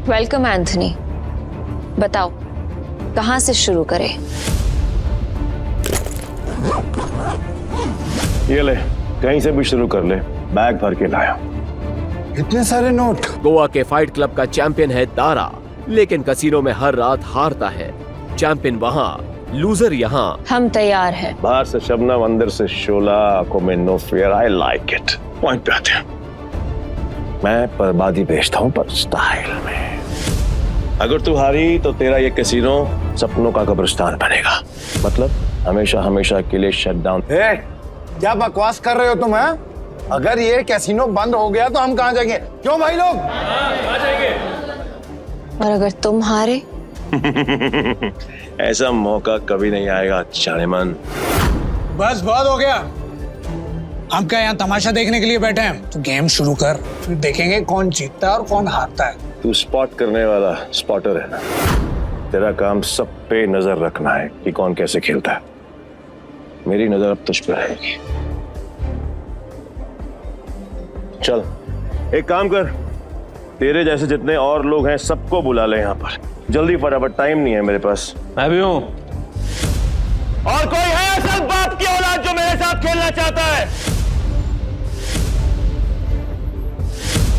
Welcome Anthony. बताओ कहां से शुरू करें? ये ले, कहीं से भी शुरू कर ले, बैग भर के लाया। इतने सारे नोट। गोवा के फाइट क्लब का चैंपियन है दारा, लेकिन कसीनो में हर रात हारता है। चैंपियन वहाँ, लूजर यहाँ। हम तैयार हैं। बाहर से शबनम, अंदर से शोला, आंखों में no fear. I like it. Point पे आते हैं। मैं बर्बादी बेचता हूँ पर स्टाइल में। अगर तू हारी तो तेरा ये कैसीनो सपनों का कब्रिस्तान बनेगा। मतलब हमेशा हमेशा के लिए शट डाउन। क्या बकवास कर रहे हो तुम? हैं? अगर ये कैसीनो बंद हो गया तो हम कहाँ जाएंगे? क्यों भाई लोग? कहाँ जाएंगे? और अगर तुम हारे? ऐसा मौका कभी नहीं आएगा जानेमन। बस बहुत हो गया। हम क्या यहाँ तमाशा देखने के लिए बैठे हैं? तो गेम शुरू कर, फिर देखेंगे कौन जीतता है और कौन हारता है। तू स्पॉट करने वाला स्पॉटर है ना? तेरा काम सब पे नजर रखना है कि कौन कैसे खेलता है। मेरी नजर अब तुझ पे रहेगी। चल एक काम कर, तेरे जैसे जितने और लोग हैं सबको बुला ले यहाँ पर जल्दी, फटाफट, टाइम नहीं है मेरे पास। मैं भी हूँ। और कोई है असल बाप की औलाद जो मेरे साथ खेलना चाहता है?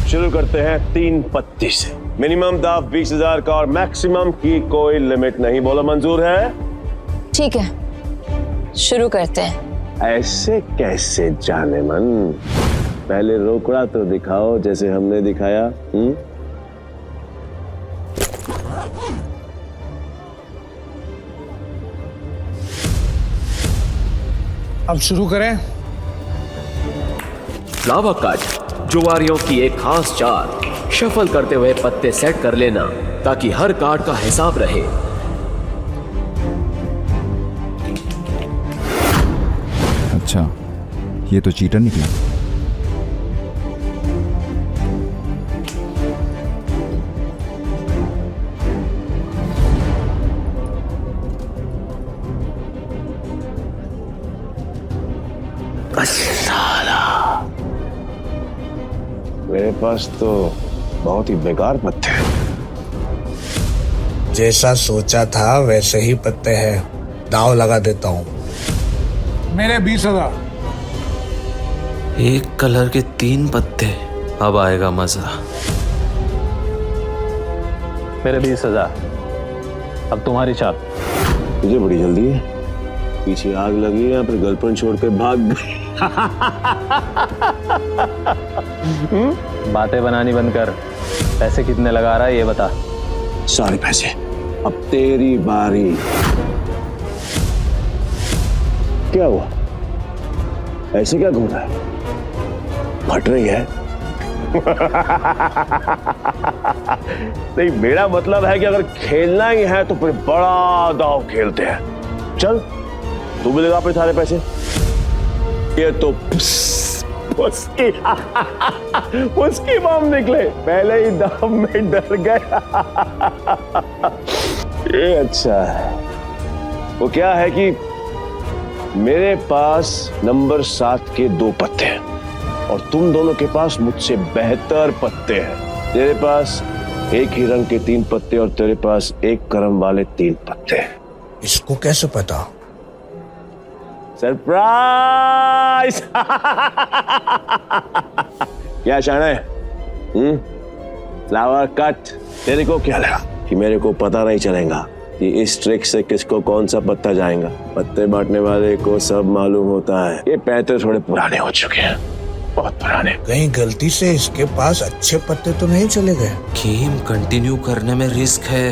शुरू करते हैं 3 पत्ती से। मिनिमम दाव 20,000 का और मैक्सिमम की कोई लिमिट नहीं। बोलो मंजूर है? ठीक है, शुरू करते हैं। ऐसे कैसे जानेमन? पहले रोकड़ा तो दिखाओ जैसे हमने दिखाया। अब शुरू करें। फ्लावर कट, जुआरियों की एक खास चाल। शफल करते हुए पत्ते सेट कर लेना ताकि हर कार्ड का हिसाब रहे। अच्छा, ये तो चीटर निकला। मेरे पास तो बहुत ही बेकार पत्ते हैं। जैसा सोचा था वैसे ही पत्ते हैं। दाव लगा देता हूँ। मेरे 20,000। एक कलर के 3 पत्ते, अब आएगा मजा। मेरे 20,000। अब तुम्हारी चाल। तुझे बड़ी जल्दी है। पीछे आग लगी या फिर गर्लफ्रेंड छोड़ के भाग गई? बातें बनानी बंद कर। पैसे कितने लगा रहा है ये बता। सारे पैसे। अब तेरी बारी। क्या हुआ? ऐसे क्या घूम रहा है? फट रही है? नहीं, मेरा मतलब है कि अगर खेलना ही है तो फिर बड़ा दांव खेलते हैं। चल तू भी लगा अपने सारे पैसे। ये तो उसकी बम निकले, पहले ही दाम में डर गया। ये अच्छा है। वो क्या है कि मेरे पास नंबर 7 के 2 पत्ते हैं और तुम दोनों के पास मुझसे बेहतर पत्ते हैं। तेरे पास एक ही रंग के 3 पत्ते और तेरे पास एक क्रम वाले 3 पत्ते। इसको कैसे पता? सरप्राइज! क्या शाने? Flower cut. तेरे को क्या लगा कि मेरे को पता नहीं चलेगा कि इस ट्रिक से किसको कौन सा पत्ता जाएगा? पत्ते बांटने वाले को सब मालूम होता है। ये पैसे थोड़े पुराने हो चुके हैं, बहुत पुराने। कहीं गलती से इसके पास अच्छे पत्ते तो नहीं चले गए? गेम कंटिन्यू करने में रिस्क है।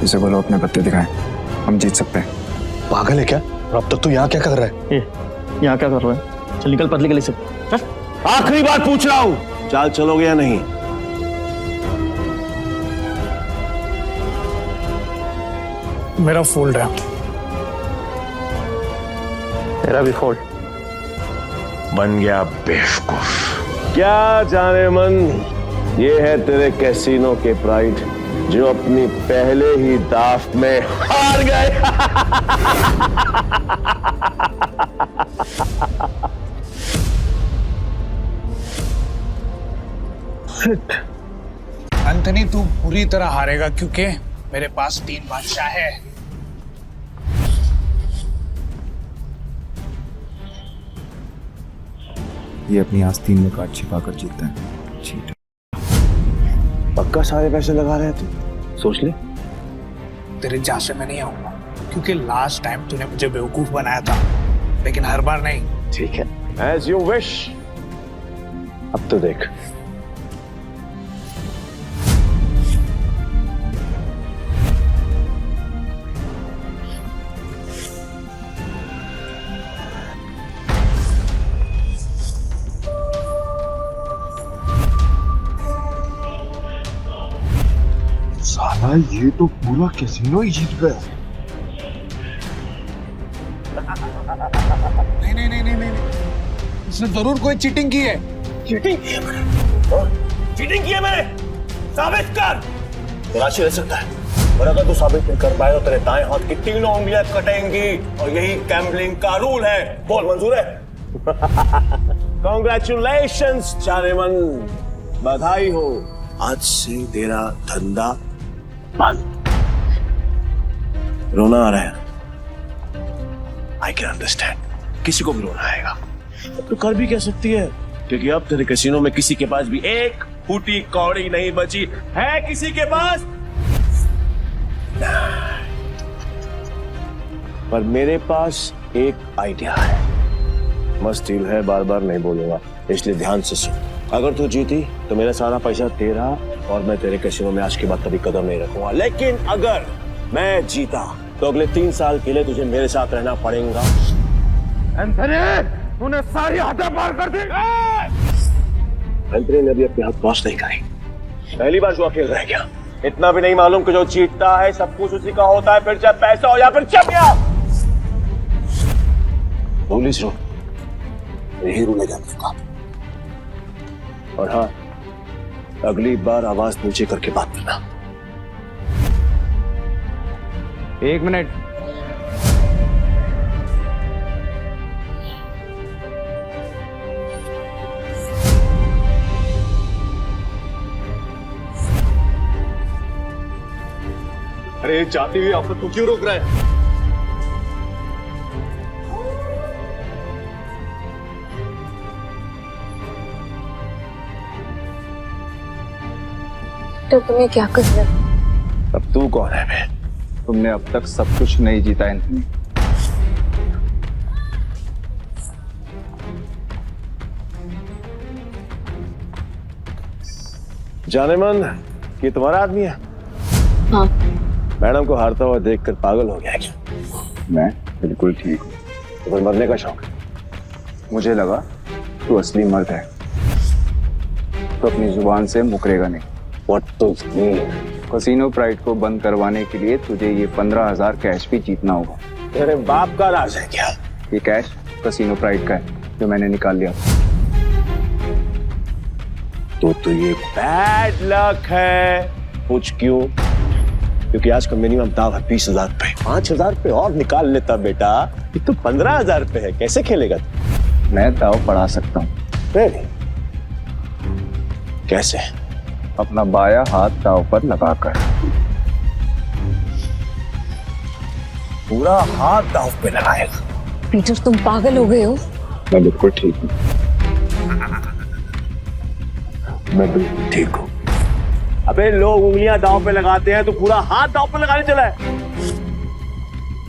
इसे बोलो अपने पत्ते दिखाएं, हम जीत सकते हैं। पागल है क्या? अब तक तू यहाँ क्या कर रहा है? यहाँ क्या कर रहा है? चल निकल पतली गली से। आखिरी बार पूछ रहा हूँ, चाल चलोगे या नहीं? मेरा फोल्ड है। तेरा भी फोल्ड। बन गया बेवकूफ। क्या जाने मन, ये है तेरे कैसीनो के प्राइड जो अपनी पहले ही दाव में हार गए। एंथनी तू पूरी तरह हारेगा क्योंकि मेरे पास 3 बादशाह है। ये अपनी आस्तीन में कार्ड छिपा कर जीतता है। चीटर। पक्का सारे पैसे लगा रहे थे? सोच ले। तेरे जहाँ से मैं नहीं आऊंगा क्योंकि लास्ट टाइम तूने मुझे बेवकूफ बनाया था, लेकिन हर बार नहीं। ठीक है, एज यू विश। अब तो देख। साला ये तो पूरा कैसीनो ही जीत गया। नहीं, इसने जरूर कोई चीटिंग की है। चीटिंग की है मैंने? साबित कर। तलाशी रह सकता है, और अगर तू साबित नहीं कर पाए तो तेरे दाएं हाथ की 3 उंगलियां कटेंगी, और यही गैम्बलिंग का रूल है। बोल, मंजूर है? कांग्रेचुलेशंस जानेमन, बधाई हो। आज से तेरा धंधा बंद। रोना आ रहा है? आई कैन अंडरस्टैंड, किसी को भी रोना आएगा। तो कर भी कह सकती है, क्योंकि अब तेरे कैसीनो में किसी के पास भी एक फूटी कौड़ी नहीं बची है। किसी के पास? पर मेरे पास एक आइडिया है। मस्त डील है, बार बार नहीं बोलूंगा, इसलिए ध्यान से सुन। अगर तू जीती तो मेरा सारा पैसा तेरा, और मैं तेरे कैसीनो में आज के बाद कभी कदम नहीं रखूंगा। लेकिन अगर मैं जीता तो अगले 3 साल के लिए तुझे मेरे साथ रहना पड़ेगा। एंथनी, तूने सारी हदें पार कर दी। एंथनी ने अभी अपने हाथ वॉश नहीं करी। पहली बार जो अकेले रह गया। इतना भी नहीं मालूम कि जो जीतता है सब कुछ उसी का होता है, फिर चाहे पैसा हो या फिर चमिया। पुलिस रो, यही रूल है का। और हाँ, अगली बार आवाज नीचे करके बात करना। 1 मिनट। अरे जाती हुई आफत को क्यों रोक रहा है? तो तुम्हें क्या करना? अब तू कौन है बे? तुमने अब तक सब कुछ नहीं जीता एंथनी। जानेमन, ये तुम्हारा आदमी है? हाँ। मैडम को हारता हुआ देखकर पागल हो गया क्या? मैं बिल्कुल ठीक हूँ। तो फिर मरने का शौक है? मुझे लगा तू असली मर्द है तो अपनी जुबान से मुकरेगा नहीं। What to mean? Casino pride को बंद करवाने के लिए तुझे ये 15,000 कैश भी जीतना होगा। तेरे बाप का राज है क्या? ये कैश कैसीनो प्राइड का है जो मैंने निकाल लिया। तो ये बैड लक है। पूछ क्यों? क्योंकि आज का मिनिमम दाव है 20,000 पे। 5,000 पे और निकाल लेता बेटा। ये तो 15,000 पे है, कैसे खेलेगा तू? मैं दाव बढ़ा सकता हूँ। Really? कैसे? अपना बाया हाथ दाव पर लगाकर। पूरा हाथ दाव पे लगाएगा? पीटर, तुम पागल हो गए हो? मैं बिल्कुल ठीक हूँ। मैं बिल्कुल ठीक हूँ। अबे लोग उंगलियां दांव पे लगाते हैं, तो पूरा हाथ दांव पे लगाने चला है।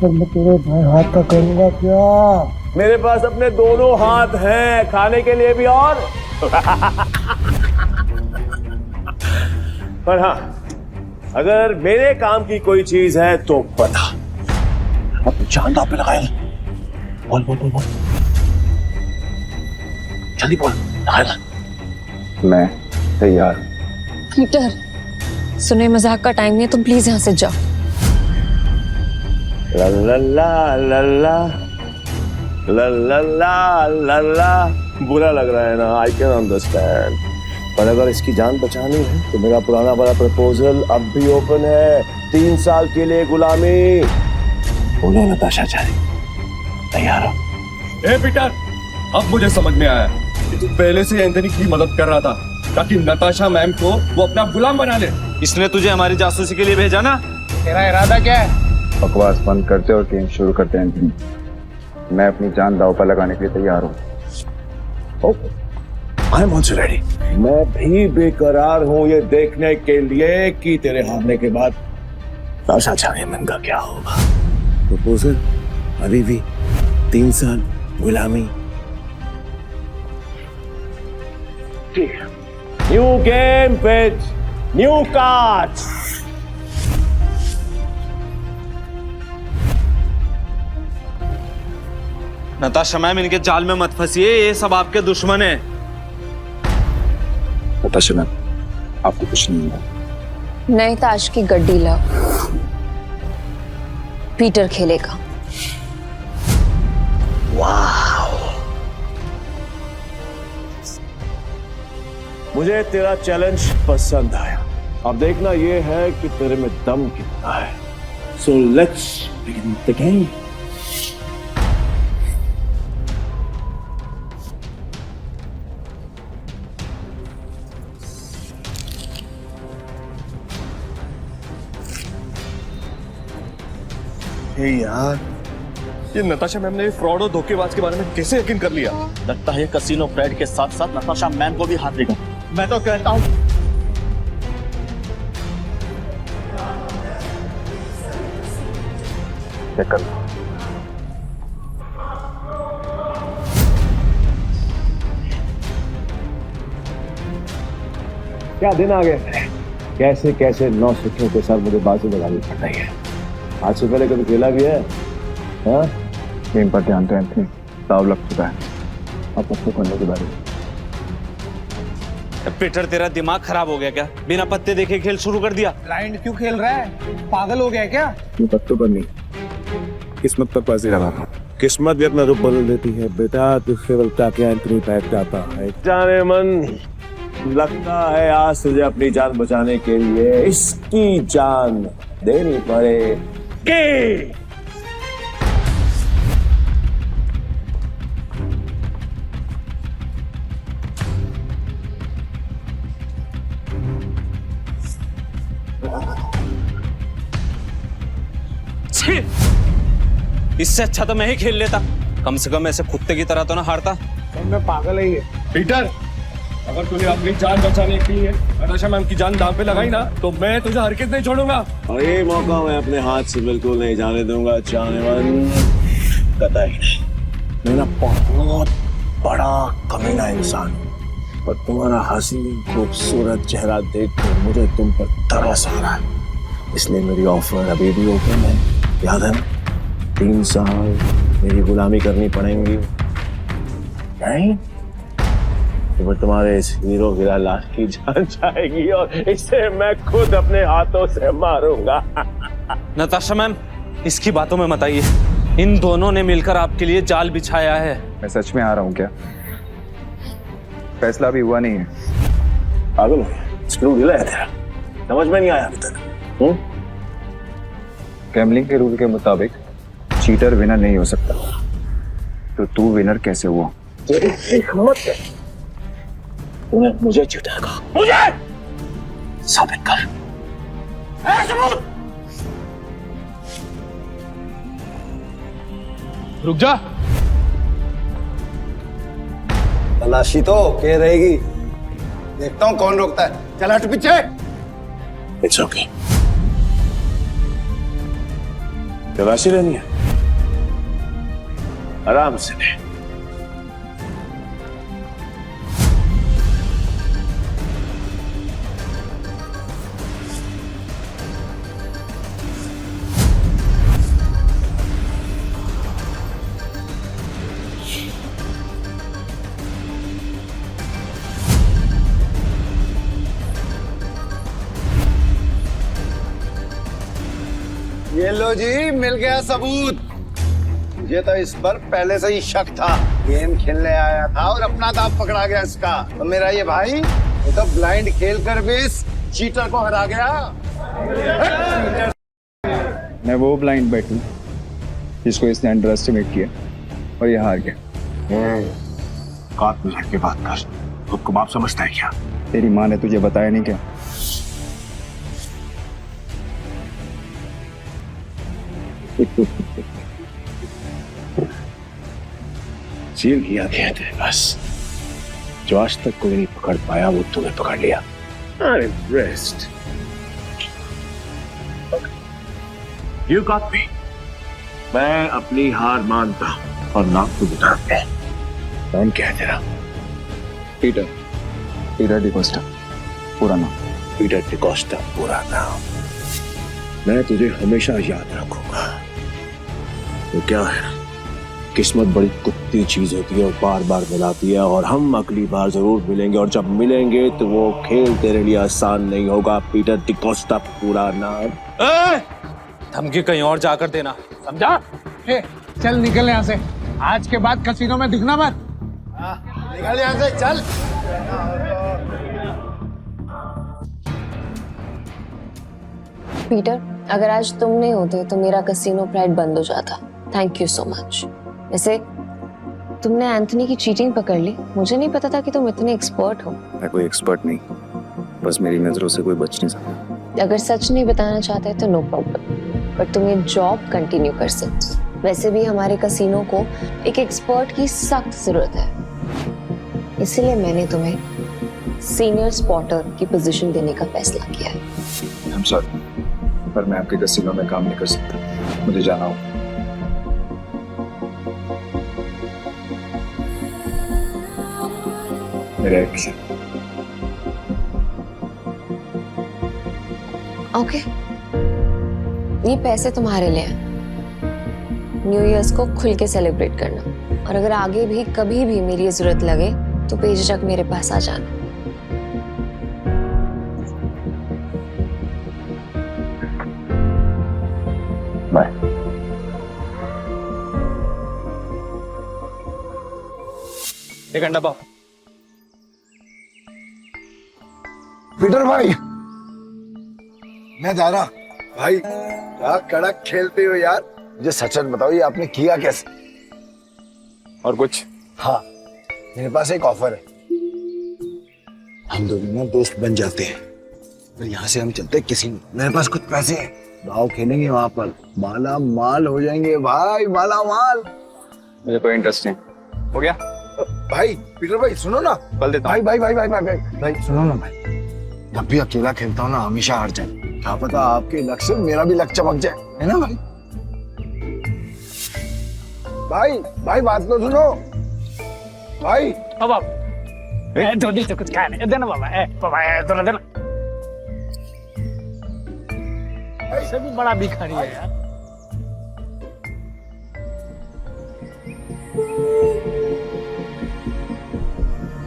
पर मैं तेरे भाई हाथ का करूंगा क्या? मेरे पास अपने दोनों हाथ हैं, खाने के लिए भी और पर हाँ, अगर मेरे काम की कोई चीज है तो बता। अब जान दांव पे लगाएगा। बोल बोल बोल बोल, जल्दी बोल, लगाएगा। मैं तैयार हूँ। पीटर, सुने मजाक का टाइम नहीं है, तुम प्लीज यहाँ से जाओ। ला ला ला ला ला ला ला ला ला ला। बुरा लग रहा है ना? आई कैन अंडरस्टैंड, पर अगर इसकी जान बचानी है तो मेरा पुराना वाला प्रपोजल अब भी ओपन है। 3 साल के लिए गुलामी। बोलो नताशा चारी, तैयार हो? ए पीटर, अब मुझे समझ में आया कि तू पहले से एंथनी की मदद कर रहा था ताकि नताशा मैम को वो अपना गुलाम बना ले। इसने तुझे हमारी जासूसी के लिए भेजा ना? तेरा इरादा क्या है? बकवास बंद करते और गेम शुरू करते हैं एंथनी। मैं अपनी जान दांव पर लगाने के लिए तैयार हूँ। I am also ready. मैं भी बेकरार हूं ये देखने के लिए कि तेरे हारने के बाद नताशा चायमन का क्या होगा। प्रपोजल अभी भी 3 साल गुलामी। ठीक है, new game with new cards. Natasha ma'am, इनके जाल में मत फंसिए, ये सब आपके दुश्मन है। नताशा मैम, आपको कुछ नहीं होगा। नहीं ताश की गड्डी लाओ, पीटर खेलेगा। मुझे तेरा चैलेंज पसंद आया। अब देखना ये है कि तेरे में दम कितना है। So let's begin the game. यार, ये नताशा मैम ने फ्रॉड और धोखेबाज के बारे में कैसे यकीन कर लिया? लगता है कसिनो फ्रेड के साथ साथ नताशा मैम को भी हाथ देगा। मैं तो कहता हूँ चेक कर। क्या दिन आ गए। कैसे कैसे 9 सिक्कों के साथ मुझे बाजी लगानी पड़ रही है। आज से पहले कभी खेला भी है? हाँ? गेम पर ध्यान दो एंथनी, दाव लग चुका है। अब पत्ते करने के बारे में। पीटर, तेरा दिमाग खराब हो गया क्या? बिना पत्ते देखे खेल शुरू कर दिया। ब्लाइंड क्यों खेल रहा है? पागल हो गया है क्या? ये पत्तों पर नहीं, किस्मत पर बाजी लगा रहा हूं। किस्मत भी अपना रूप बदल देती है बेटा। तू केवल ताकि एंथनी बैठ जाता है। जाने मन, लगता है आज तुझे अपनी जान बचाने के लिए इसकी जान देनी पड़ेगी। इससे अच्छा तो मैं ही खेल लेता। कम से कम ऐसे कुत्ते की तरह तो ना हारता। मैं पागल है ये। पीटर, अगर तूने अपनी जान बचाने के लिए नताशा मैम की जान दांव पे लगाई ना, तो मैं तुझे हरकत नहीं छोड़ूंगा। और ये मौका मैं अपने हाथ से बिल्कुल नहीं जाने दूंगा। चाहनेमन, कतई नहीं। मैं ना बहुत बड़ा कमीना इंसान हूँ और तुम्हारा हसीन खूबसूरत चेहरा देखकर मुझे तुम पर तरस आ रहा है। इसलिए मेरी ऑफर अभी भी ओपन है। याद है, 3 साल मेरी गुलामी करनी पड़ेंगी। नहीं तो तुम्हारे इस हीरो गिरा लाल की जान जाएगी और इसे मैं खुद अपने हाथों से मारूंगा। नताशा मैम, इसकी बातों में मत आइए। इन दोनों ने मिलकर आपके लिए जाल बिछाया है। मैं सच में आ रहा हूँ क्या? फैसला भी हुआ नहीं है। पागल हो गया? स्क्रू ढीला है तेरा, समझ में नहीं आया अभी तक। गैम्बलिंग के रूल के मुताबिक चीटर विनर नहीं हो सकता, तो तू विनर कैसे हुआ? तेरी हिम्मत है, तूने मुझे चीटर कहा। मुझे साबित कर। सबूत। रुक जा। तलाशी तो के रहेगी, देखता हूँ कौन रोकता है। चल हट पीछे। It's okay. तलाशी लेनी है, आराम से ले। ये लो जी, मिल गया सबूत। मुझे तो इस पर पहले से ही शक था। गेम खेलने आया था और अपना दांव पकड़ा गया इसका। तो मेरा ये भाई ये तो ब्लाइंड खेल कर भी इस चीटर को हरा गया। मैं वो ब्लाइंड बैट हूं जिसको इसने अंडर एस्टिमेट किया और ये हार गया। औकात में रह के बात कर। खुद को बाप समझता है क्या? तेरी माँ ने तुझे बताया नहीं क्या? सील किया गया तेरे पास, जो आज तक कोई नहीं पकड़ पाया वो तूने पकड़ लिया। I'm impressed. You got me. मैं अपनी हार मानता हूं और नाम को बताते हैं। नाम क्या है तेरा? पीटर, पीटर डिकोस्टा, पूरा नाम। पीटर डिकोस्टा पूरा नाम। मैं तुझे हमेशा याद रखूंगा। तो क्या है, किस्मत बड़ी कुत्ती चीज होती है और बार बार मिलाती है, और हम अगली बार जरूर मिलेंगे, और जब मिलेंगे तो वो खेल तेरे लिए आसान नहीं होगा। पीटर डिकोस्टा पूरा नाम। धमकी कहीं और जाकर देना, समझा? ए, चल निकल यहाँ से। आज के बाद कसीनो में दिखना मत। निकल यहाँ से, चल। पीटर, अगर आज तुम नहीं होते तो मेरा कसीनो प्राइड बंद हो जाता। Thank you so much. वैसे तुमने एंथनी की चीटिंग पकड़ ली। मुझे नहीं पता था कि तुम इतने एक्सपर्ट हो। मैं कोई एक्सपर्ट नहीं, बस मेरी नजरों से कोई बच नहीं सकता। अगर सच नहीं बताना चाहते तो नो प्रॉब्लम, पर तुम ये जॉब कंटिन्यू कर सकते हो। वैसे भी हमारे कसीनो को एक एक्सपर्ट की सख्त जरूरत है, इसलिए मैंने तुम्हें सीनियर स्पॉटर की पोजीशन देने का फैसला किया है। I'm sorry, पर मैं आपके कसीनो में काम नहीं कर सकता। मुझे जाना हो। मेरा एक ओके, ये पैसे तुम्हारे लिए हैं। न्यू ईयर्स को खुल के सेलिब्रेट करना, और अगर आगे भी कभी भी मेरी जरूरत लगे तो बेझिझक मेरे पास आ जाना। बाय। एक घंटा पाओ। पीटर भाई, मैं जा रहा। भाई क्या कड़क खेलते हो यार। मुझे सच सच बताओ, ये आपने किया कैसे? और कुछ? हाँ, मेरे पास एक ऑफर है। हम दोनों ना दोस्त बन जाते हैं, फिर यहाँ से हम चलते किसी। मेरे पास कुछ पैसे हैं, दाव खेलेंगे वहां पर, माला माल हो जाएंगे भाई, माला माल। मुझे कोई इंटरेस्ट नहीं। हो गया? भाई पीटर भाई सुनो ना। कल देता भाई भाई भाई भाई भाई भाई भाई सुनो ना भाई। जब भी अकेला खेलता हूँ ना हमेशा हार जाए। क्या पता आपके लक से मेरा भी लक चमक जाए, है ना भाई? भाई भाई बात तो सुनो भाई। अब आप धोनी से कुछ खाने देना बाबा। बाबा थोड़ा देना। ऐसे भी बड़ा भिखारी है यार।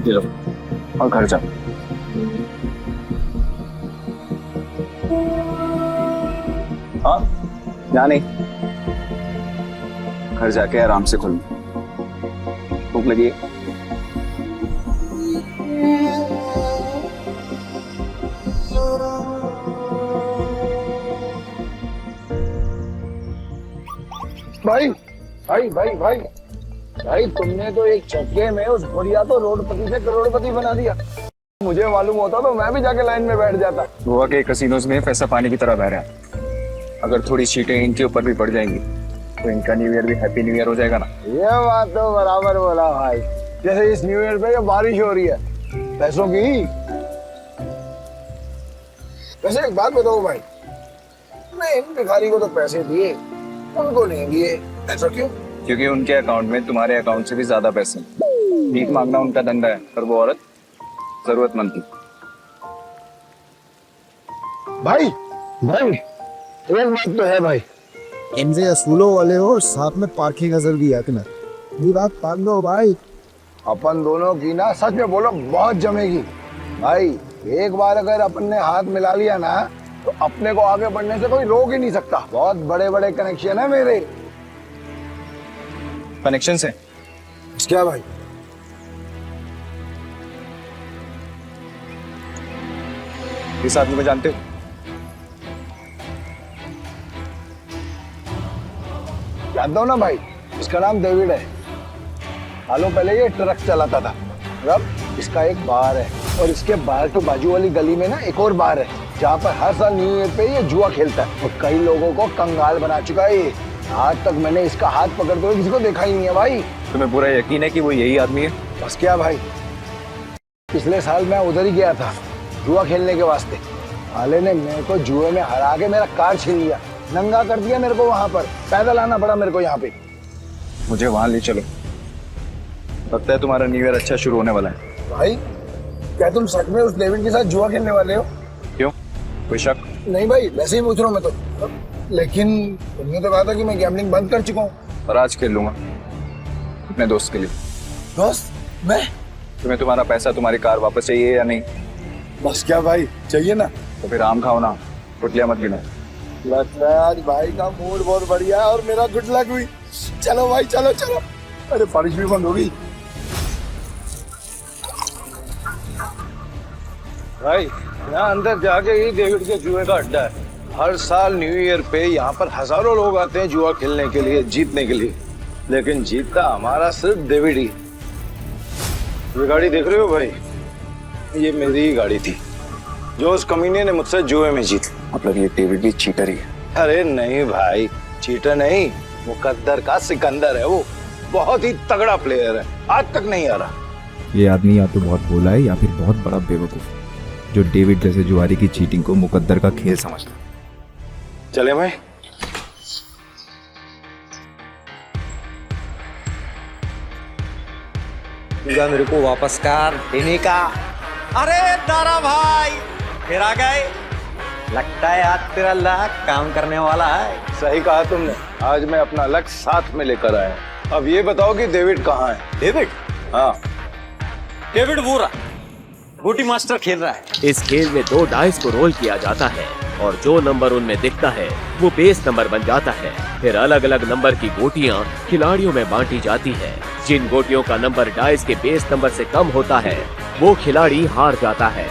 ये लो, और घर जा। हाँ, यहाँ नहीं, घर जाके आराम से खुल। भूख लगी है? भाई भाई भाई भाई भाई तुमने तो एक चक्के में उस बढ़िया तो रोडपति से करोड़पति बना दिया। मुझे मालूम होता तो मैं भी जाके लाइन में बैठ जाता। गोवा के कसिनोज में पैसा पानी की तरह बह रहा है। अगर थोड़ी सीटें इनके ऊपर भी पड़ जाएंगी तो इनका न्यू ईयर भी हैप्पी न्यू ईयर हो जाएगा ना। ये बात तो बराबर बोला भाई। जैसे इस न्यू ईयर पे जो बारिश हो रही है पैसों की। वैसे एक बात बताओ भाई, मैं इन भिखारी को तो पैसे दिए, उनको नहीं दिए, ऐसा क्यों? क्योंकि उनके अकाउंट में तुम्हारे अकाउंट से भी ज्यादा पैसे। भीख मांगना उनका धंधा है, पर वो औरत जरूरतमंद थी। भाई भाई एक बात तो है भाई, इनसे असूलों वाले हो और साथ में पार्किंग अजर भी है ना। ये बात मान लो भाई। अपन दोनों की ना सच में बोलो बहुत जमेगी भाई। एक बार अगर अपन ने हाथ मिला लिया ना तो अपने को आगे बढ़ने से कोई रोक ही नहीं सकता। बहुत बड़े बड़े कनेक्शन है मेरे। कनेक्शन से क्या भाई? इस आदमी को जानते हो? जानता हूँ ना भाई, इसका नाम डेविड है। सालों पहले ये ट्रक चलाता था। रब इसका एक बार है और इसके बाहर तो बाजू वाली गली में ना एक और बार है जहाँ पर हर साल न्यू ईयर पे ये जुआ खेलता है और कई लोगों को कंगाल बना चुका है ये। आज तक मैंने इसका हाथ पकड़ते हुए किसी को देखा ही नहीं है भाई। तुम्हें पूरा यकीन है कि वो यही आदमी है? बस क्या भाई, पिछले साल मैं उधर ही गया था जुआ खेलने के वास्ते। साले ने मेरे को जुए में हरा के मेरा कार छीन लिया, नंगा कर दिया मेरे को। वहां पर पैदल आना पड़ा मेरे को यहाँ पे। मुझे वहां ले चलो, लगता है तुम्हारा न्यू ईयर अच्छा शुरू होने वाला है। भाई क्या तुम सच में उस डेविड के साथ जुआ खेलने वाले हो? क्यों, कोई शक? नहीं भाई, वैसे ही पूछ रहा हूँ मैं तो। लेकिन तुमने तो कहा था कि मैं गैम्बलिंग बंद कर चुका हूँ। पर आज खेल लूंगा अपने दोस्त के लिए। दोस्त? मैं? तुम्हें तुम्हारा पैसा, तुम्हारी कार वापस चाहिए या नहीं? बस क्या भाई, चाहिए ना। तो फिर आम खाओ ना, गुटलियां मत गिनो। लगता है आज भाई का मूड बहुत बढ़िया है और मेरा गुड लक हुई। चलो भाई, चलो चलो। अरे बारिश भी बंद हो गई। भाई यहाँ अंदर जाके ही डेविड के जुए का अड्डा है। हर साल न्यू ईयर पे यहाँ पर हजारों लोग आते हैं जुआ खेलने के लिए, जीतने के लिए। लेकिन जीतता हमारा सिर्फ डेविड ही। ये गाड़ी देख रहे हो भाई, ये मेरी ही गाड़ी थी जो उस कमीने ने मुझसे जुए में जीती। मतलब ये डेविड भी चीटर ही है? अरे नहीं भाई, चीटर नहीं, मुकद्दर का सिकंदर है वो। बहुत ही तगड़ा प्लेयर है, आज तक नहीं आ रहा। ये आदमी या तो बहुत भोला है या फिर बहुत बड़ा बेवकूफ जो डेविड जैसे जुआरी की चीटिंग को मुकद्दर का खेल समझता है। चले भाई। मेरे को वापस कर देने का। अरे दारा भाई फिर आ गए, लगता है आज तेरा लक काम करने वाला है। सही कहा तुमने, आज मैं अपना लक्ष्य साथ में लेकर आया। अब ये बताओ कि डेविड कहाँ है? डेविड? हाँ, डेविड वो रहा, बूटी मास्टर खेल रहा है। इस खेल में 2 डाइस को रोल किया जाता है और जो नंबर उनमें दिखता है वो बेस नंबर बन जाता है। फिर अलग अलग नंबर की गोटियां खिलाड़ियों में बांटी जाती है। जिन गोटियों का नंबर डाइस के बेस नंबर से कम होता है वो खिलाड़ी हार जाता है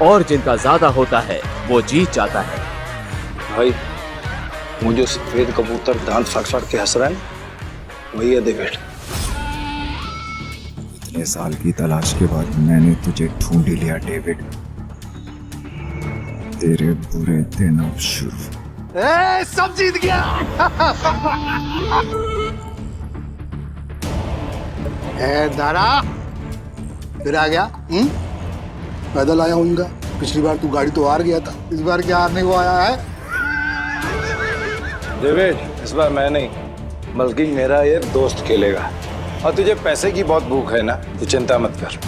और जिनका ज्यादा होता है वो जीत जाता है। भाई मुझे सफेद कबूतर दांत फाड़ फाड़ के हंस रहा है, वही है डेविड। इतने साल की तलाश के बाद मैंने तुझे ढूंढ ही लिया डेविड। तेरे बुरे दिन अब शुरू। सब जीत गया। दारा फिर आ गया। पैदल आया हूँ इनका। पिछली बार तू गाड़ी तो हार गया था, इस बार क्या हारने को आया है? डेविड, इस बार मैं नहीं बल्कि मेरा ये दोस्त खेलेगा। और तुझे पैसे की बहुत भूख है ना, तो चिंता मत कर,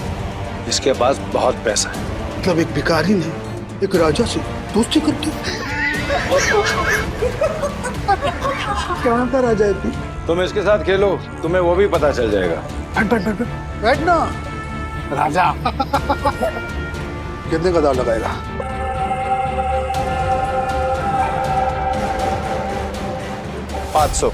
इसके पास बहुत पैसा है। मतलब एक भिखारी ने एक राजा से दोस्ती करती? कहाँ का राजा है तू? तुम इसके साथ खेलो, तुम्हें वो भी पता चल जाएगा। बैठ ना राजा। कितने का दाव लगाएगा? $500।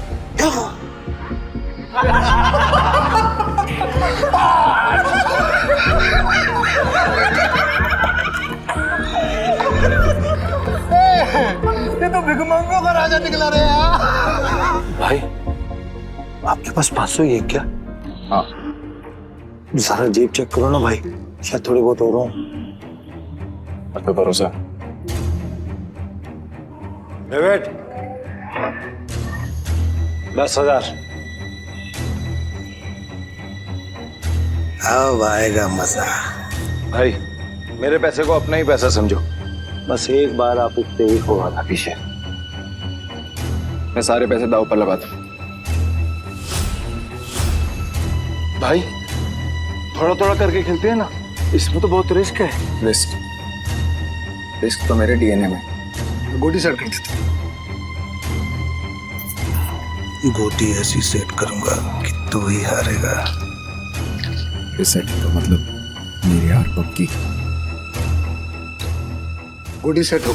ये तो भिखमंगों का राजा निकला रे यार। भाई आपके पास 500 ही है क्या? हाँ। सारा जेब चेक करो ना भाई, शायद थोड़े बहुत हो रहा हूँ। अब तो भरोसा। डेविड 10,000। अब आएगा मजा। भाई मेरे पैसे को अपना ही पैसा समझो, बस एक बार आप उठते ही हो आधा पीछे। मैं सारे पैसे दाव पर लगाता हूँ। भाई थोड़ा थोड़ा करके खेलते हैं ना, इसमें तो बहुत रिस्क है। रिस्क तो मेरे डीएनए में। गोटी सेट कर देता हूँ। गोटी ऐसी सेट करूंगा कि तू ही हारेगा। इस सेटिंग का मतलब मेरी हार पक्की। गोटी सेट हो।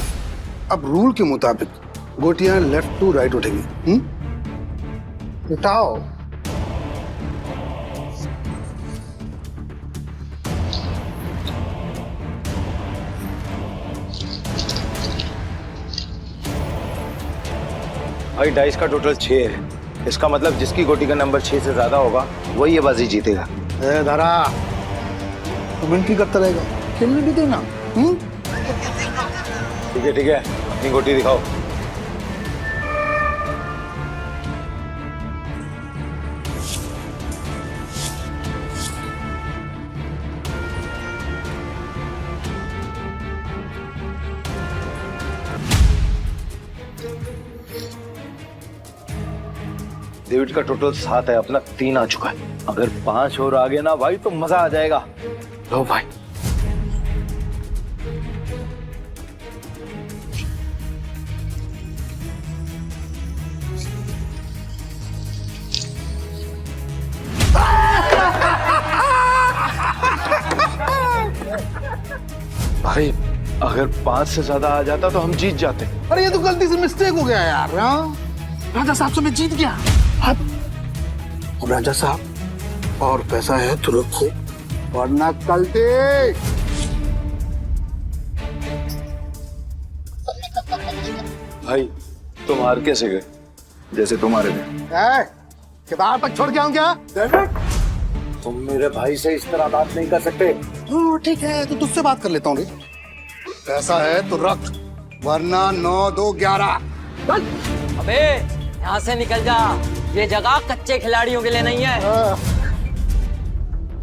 अब रूल के मुताबिक गोटियां लेफ्ट टू राइट उठेंगी। उठाओ। भाई डाइस का टोटल 6 है, इसका मतलब जिसकी गोटी का नंबर 6 से ज्यादा होगा वही ये बाजी जीतेगा। धरा कमेंट्री करता रहेगा, खेलने भी देना। ठीक है अपनी गोटी दिखाओ। डेविड का टोटल 7 है, अपना 3 आ चुका है। अगर 5 और आ गए ना भाई तो मजा आ जाएगा। लो भाई। भाई अगर 5 से ज्यादा आ जाता तो हम जीत जाते। अरे ये तो गलती से मिस्टेक हो गया यार। हाँ? राजा साहब से मैं जीत गया। अब राजा साहब और पैसा है तो रखो, वरना कल देख। भाई तुम हार कैसे गए? जैसे तुम्हारे थे। किताब तक छोड़ के आऊं क्या? तुम मेरे भाई से इस तरह बात नहीं कर सकते। ठीक है तो तुझसे बात कर लेता हूँ। पैसा है तो रख, वरना 9, 2, 11। अबे यहाँ से निकल जा, ये जगह कच्चे खिलाड़ियों के लिए नहीं है।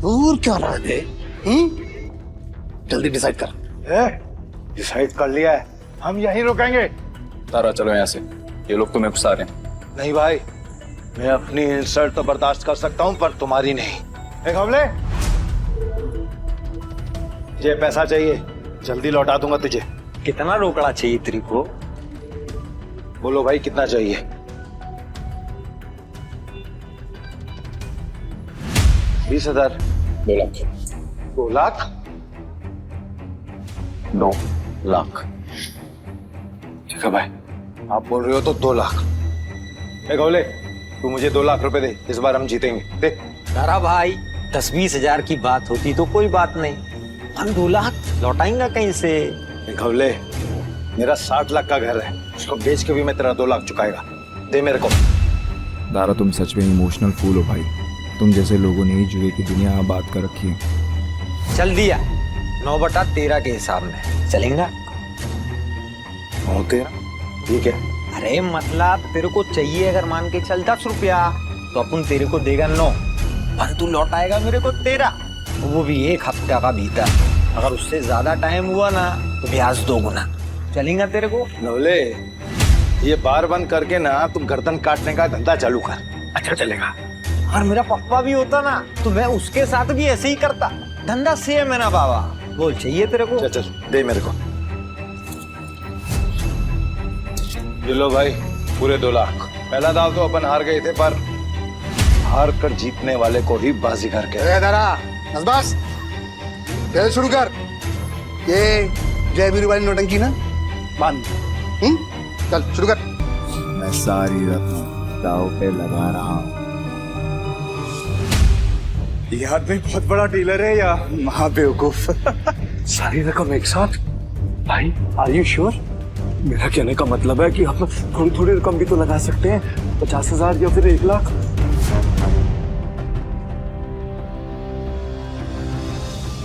दूर क्या रहा है? जल्दी डिसाइड कर। डिसाइड कर लिया है, हम यहीं रुकेंगे। तारा चलो यहाँ से, ये लोग तुम्हें फंसा रहे हैं। नहीं भाई, मैं अपनी इंसल्ट तो बर्दाश्त कर सकता हूँ पर तुम्हारी नहीं। एक हमले, ये पैसा चाहिए, जल्दी लौटा दूंगा तुझे। कितना रोकड़ा चाहिए तेरे को? बोलो भाई कितना चाहिए? 20,000। 2 लाख। 2 लाख? 2 लाख। ठीक है भाई, आप बोल रहे हो तो 2 लाख। एक हमले, तू मुझे 2 लाख रुपए दे, इस बार हम जीतेंगे। दे। तारा भाई 10-20 हजार की बात होती तो कोई बात नहीं, हम 2 लाख लौटाएंगे कहीं से? एक हमले, मेरा 60 लाख का घर है, उसको बेच के भी मैं तेरा 2 लाख चुकाएगा। दे मेरे को। दारा तुम सच में इमोशनल फूल हो भाई। तुम जैसे लोगों ने ही जुए की दुनिया आबाद कर रखी है। चल दिया, 9/13 के हिसाब में चलेगा। ठीक है। अरे मतलब तेरे को चाहिए अगर मान के चल 10 रुपया तो अपन तेरे को देगा 9, पर तू लौटाएगा मेरे को 13, वो भी 1 हफ्ता का भीतर। अगर उससे ज्यादा टाइम हुआ ना तो ब्याज 2 गुना। चलेगा तेरे को? नवले, ये बार बंद करके ना तुम गर्दन काटने का धंधा चालू कर। अच्छा चलेगा। और मेरा पप्पा भी होता ना तो मैं उसके साथ भी ऐसे ही करता। धंधा सेम है ना बाबा। बोल चाहिए तेरे को? चल दे मेरे को। ये लो भाई, पूरे 2 लाख। पहला दाव तो अपन हार गए थे, पर हार कर जीतने वाले को ही बाजीगर कहते हैं। दारा बस पहले शुरू कर। ये जय वीरू वाली नौटंकी ना बंद। चल शुरू कर। मैं सारी रकम दाव पे लगा रहा हूँ। ये आदमी बहुत बड़ा डीलर है या महाबेवकूफ? सारी रकम एक साथ? भाई आर यू श्योर? मेरा कहने का मतलब है कि हम थोड़ी थोड़ी रकम भी तो लगा सकते हैं, 50,000 या फिर 1 लाख।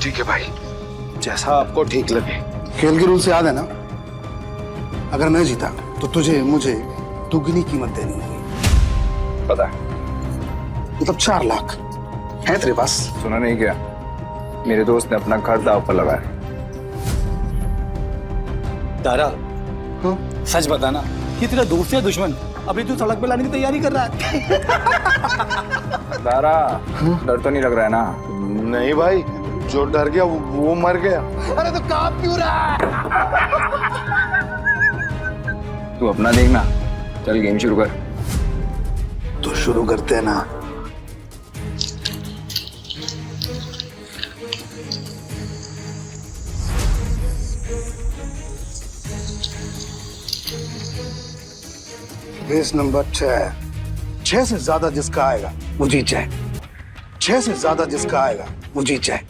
ठीक है भाई, जैसा आपको ठीक लगे। खेल के रूल से याद है ना, अगर मैं जीता तो तुझे मुझे दुगनी कीमत देनी होगी। पता है। मतलब 4 लाख है तेरे पास? सुना नहीं क्या? मेरे दोस्त ने अपना घर दाव पर लगाया। तारा, सच बताना, ये तेरा दोस्त या दुश्मन? अभी तू सड़क पे लाने की तैयारी कर रहा है। तारा, डर तो नहीं लग रहा है ना? नहीं भाई, जो डर गया वो मर गया। अरे तो काम क्यों रहा है? तू अपना देखना, चल गेम शुरू कर। तो शुरू करते हैं ना। Race number 6। 6 से ज्यादा जिसका आएगा वो जीत जाए। 6 से ज्यादा जिसका आएगा वो जीत जाए।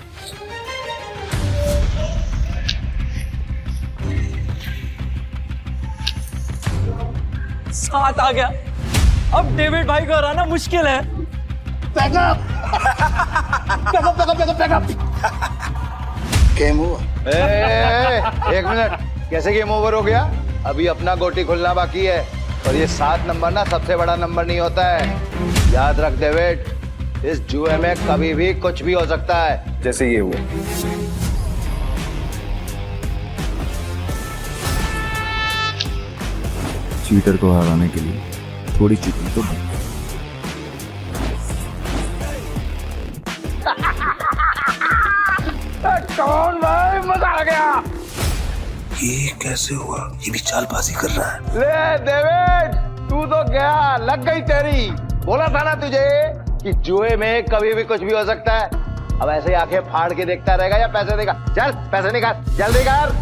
सात आ गया। अब डेविड भाई को हराना मुश्किल है। Pack up! Pack up! Pack up! Pack up! Pack up! Game हुआ। एक मिनट, कैसे गेम ओवर हो गया? अभी अपना गोटी खुलना बाकी है और ये 7 नंबर ना सबसे बड़ा नंबर नहीं होता है। याद रख डेविड, इस जुए में कभी भी कुछ भी हो सकता है। जैसे ये हुआ। चीटर को हराने के लिए थोड़ी चीटिंग तो बनती है। कौन भाई, मजा आ गया। ये कैसे हुआ? ये भी चालबाजी कर रहा है। ले डेविड, तू तो गया, लग गई तेरी। बोला था ना तुझे कि जुए में कभी भी कुछ भी हो सकता है। अब ऐसे ही आंखें फाड़ के देखता रहेगा या पैसे देगा? चल पैसे निकाल, जल्दी कर।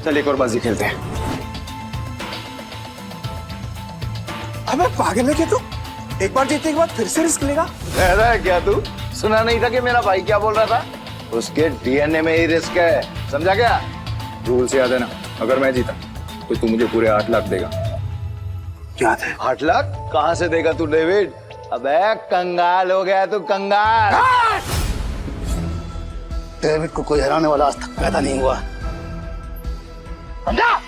चल एक और बाजी खेलते हैं। अबे पागल है क्या तू? एक बार जीतने के बाद फिर से रिस्क लेगा? रहा है क्या तू? सुना नहीं था कि मेरा भाई क्या बोल रहा था? उसके डीएनए में ही रिस्क है, समझा क्या? रूल से याद है ना, अगर मैं जीता तो तू मुझे पूरे 8 लाख देगा। याद है। 8 लाख कहाँ से देगा तू डेविड? अबे कंगाल हो गया तू, कंगाल। डेविड को कोई हराने वाला आज तक पैदा नहीं हुआ। समझा?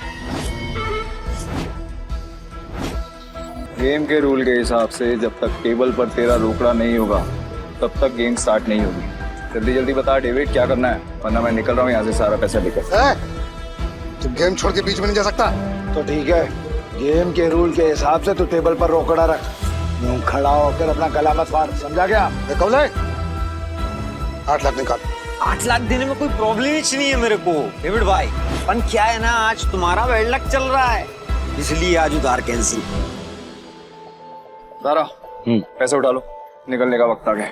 गेम के रूल के हिसाब से जब तक टेबल पर तेरा रोकड़ा नहीं होगा तब तक गेम स्टार्ट नहीं होगी। जल्दी जल्दी बता डेविड, क्या करना है, वरना मैं निकल रहा हूँ यहाँ से सारा पैसा लेकर। तू गेम छोड़ के बीच में नहीं जा सकता। तो ठीक है, गेम के रूल के हिसाब से तू टेबल पर रोकड़ा रख। यूं खड़ा होकर अपना गला मत फाड़, समझा क्या? कौले 8 लाख निकाल। 8 लाख देने में कोई प्रॉब्लम ही नहीं है मेरे को डेविड भाई। पर क्या है ना, आज तुम्हारा बैड लक चल रहा है, इसलिए आज उधार कैंसिल। सारा पैसे उठा लो, निकलने का वक्त आ गया।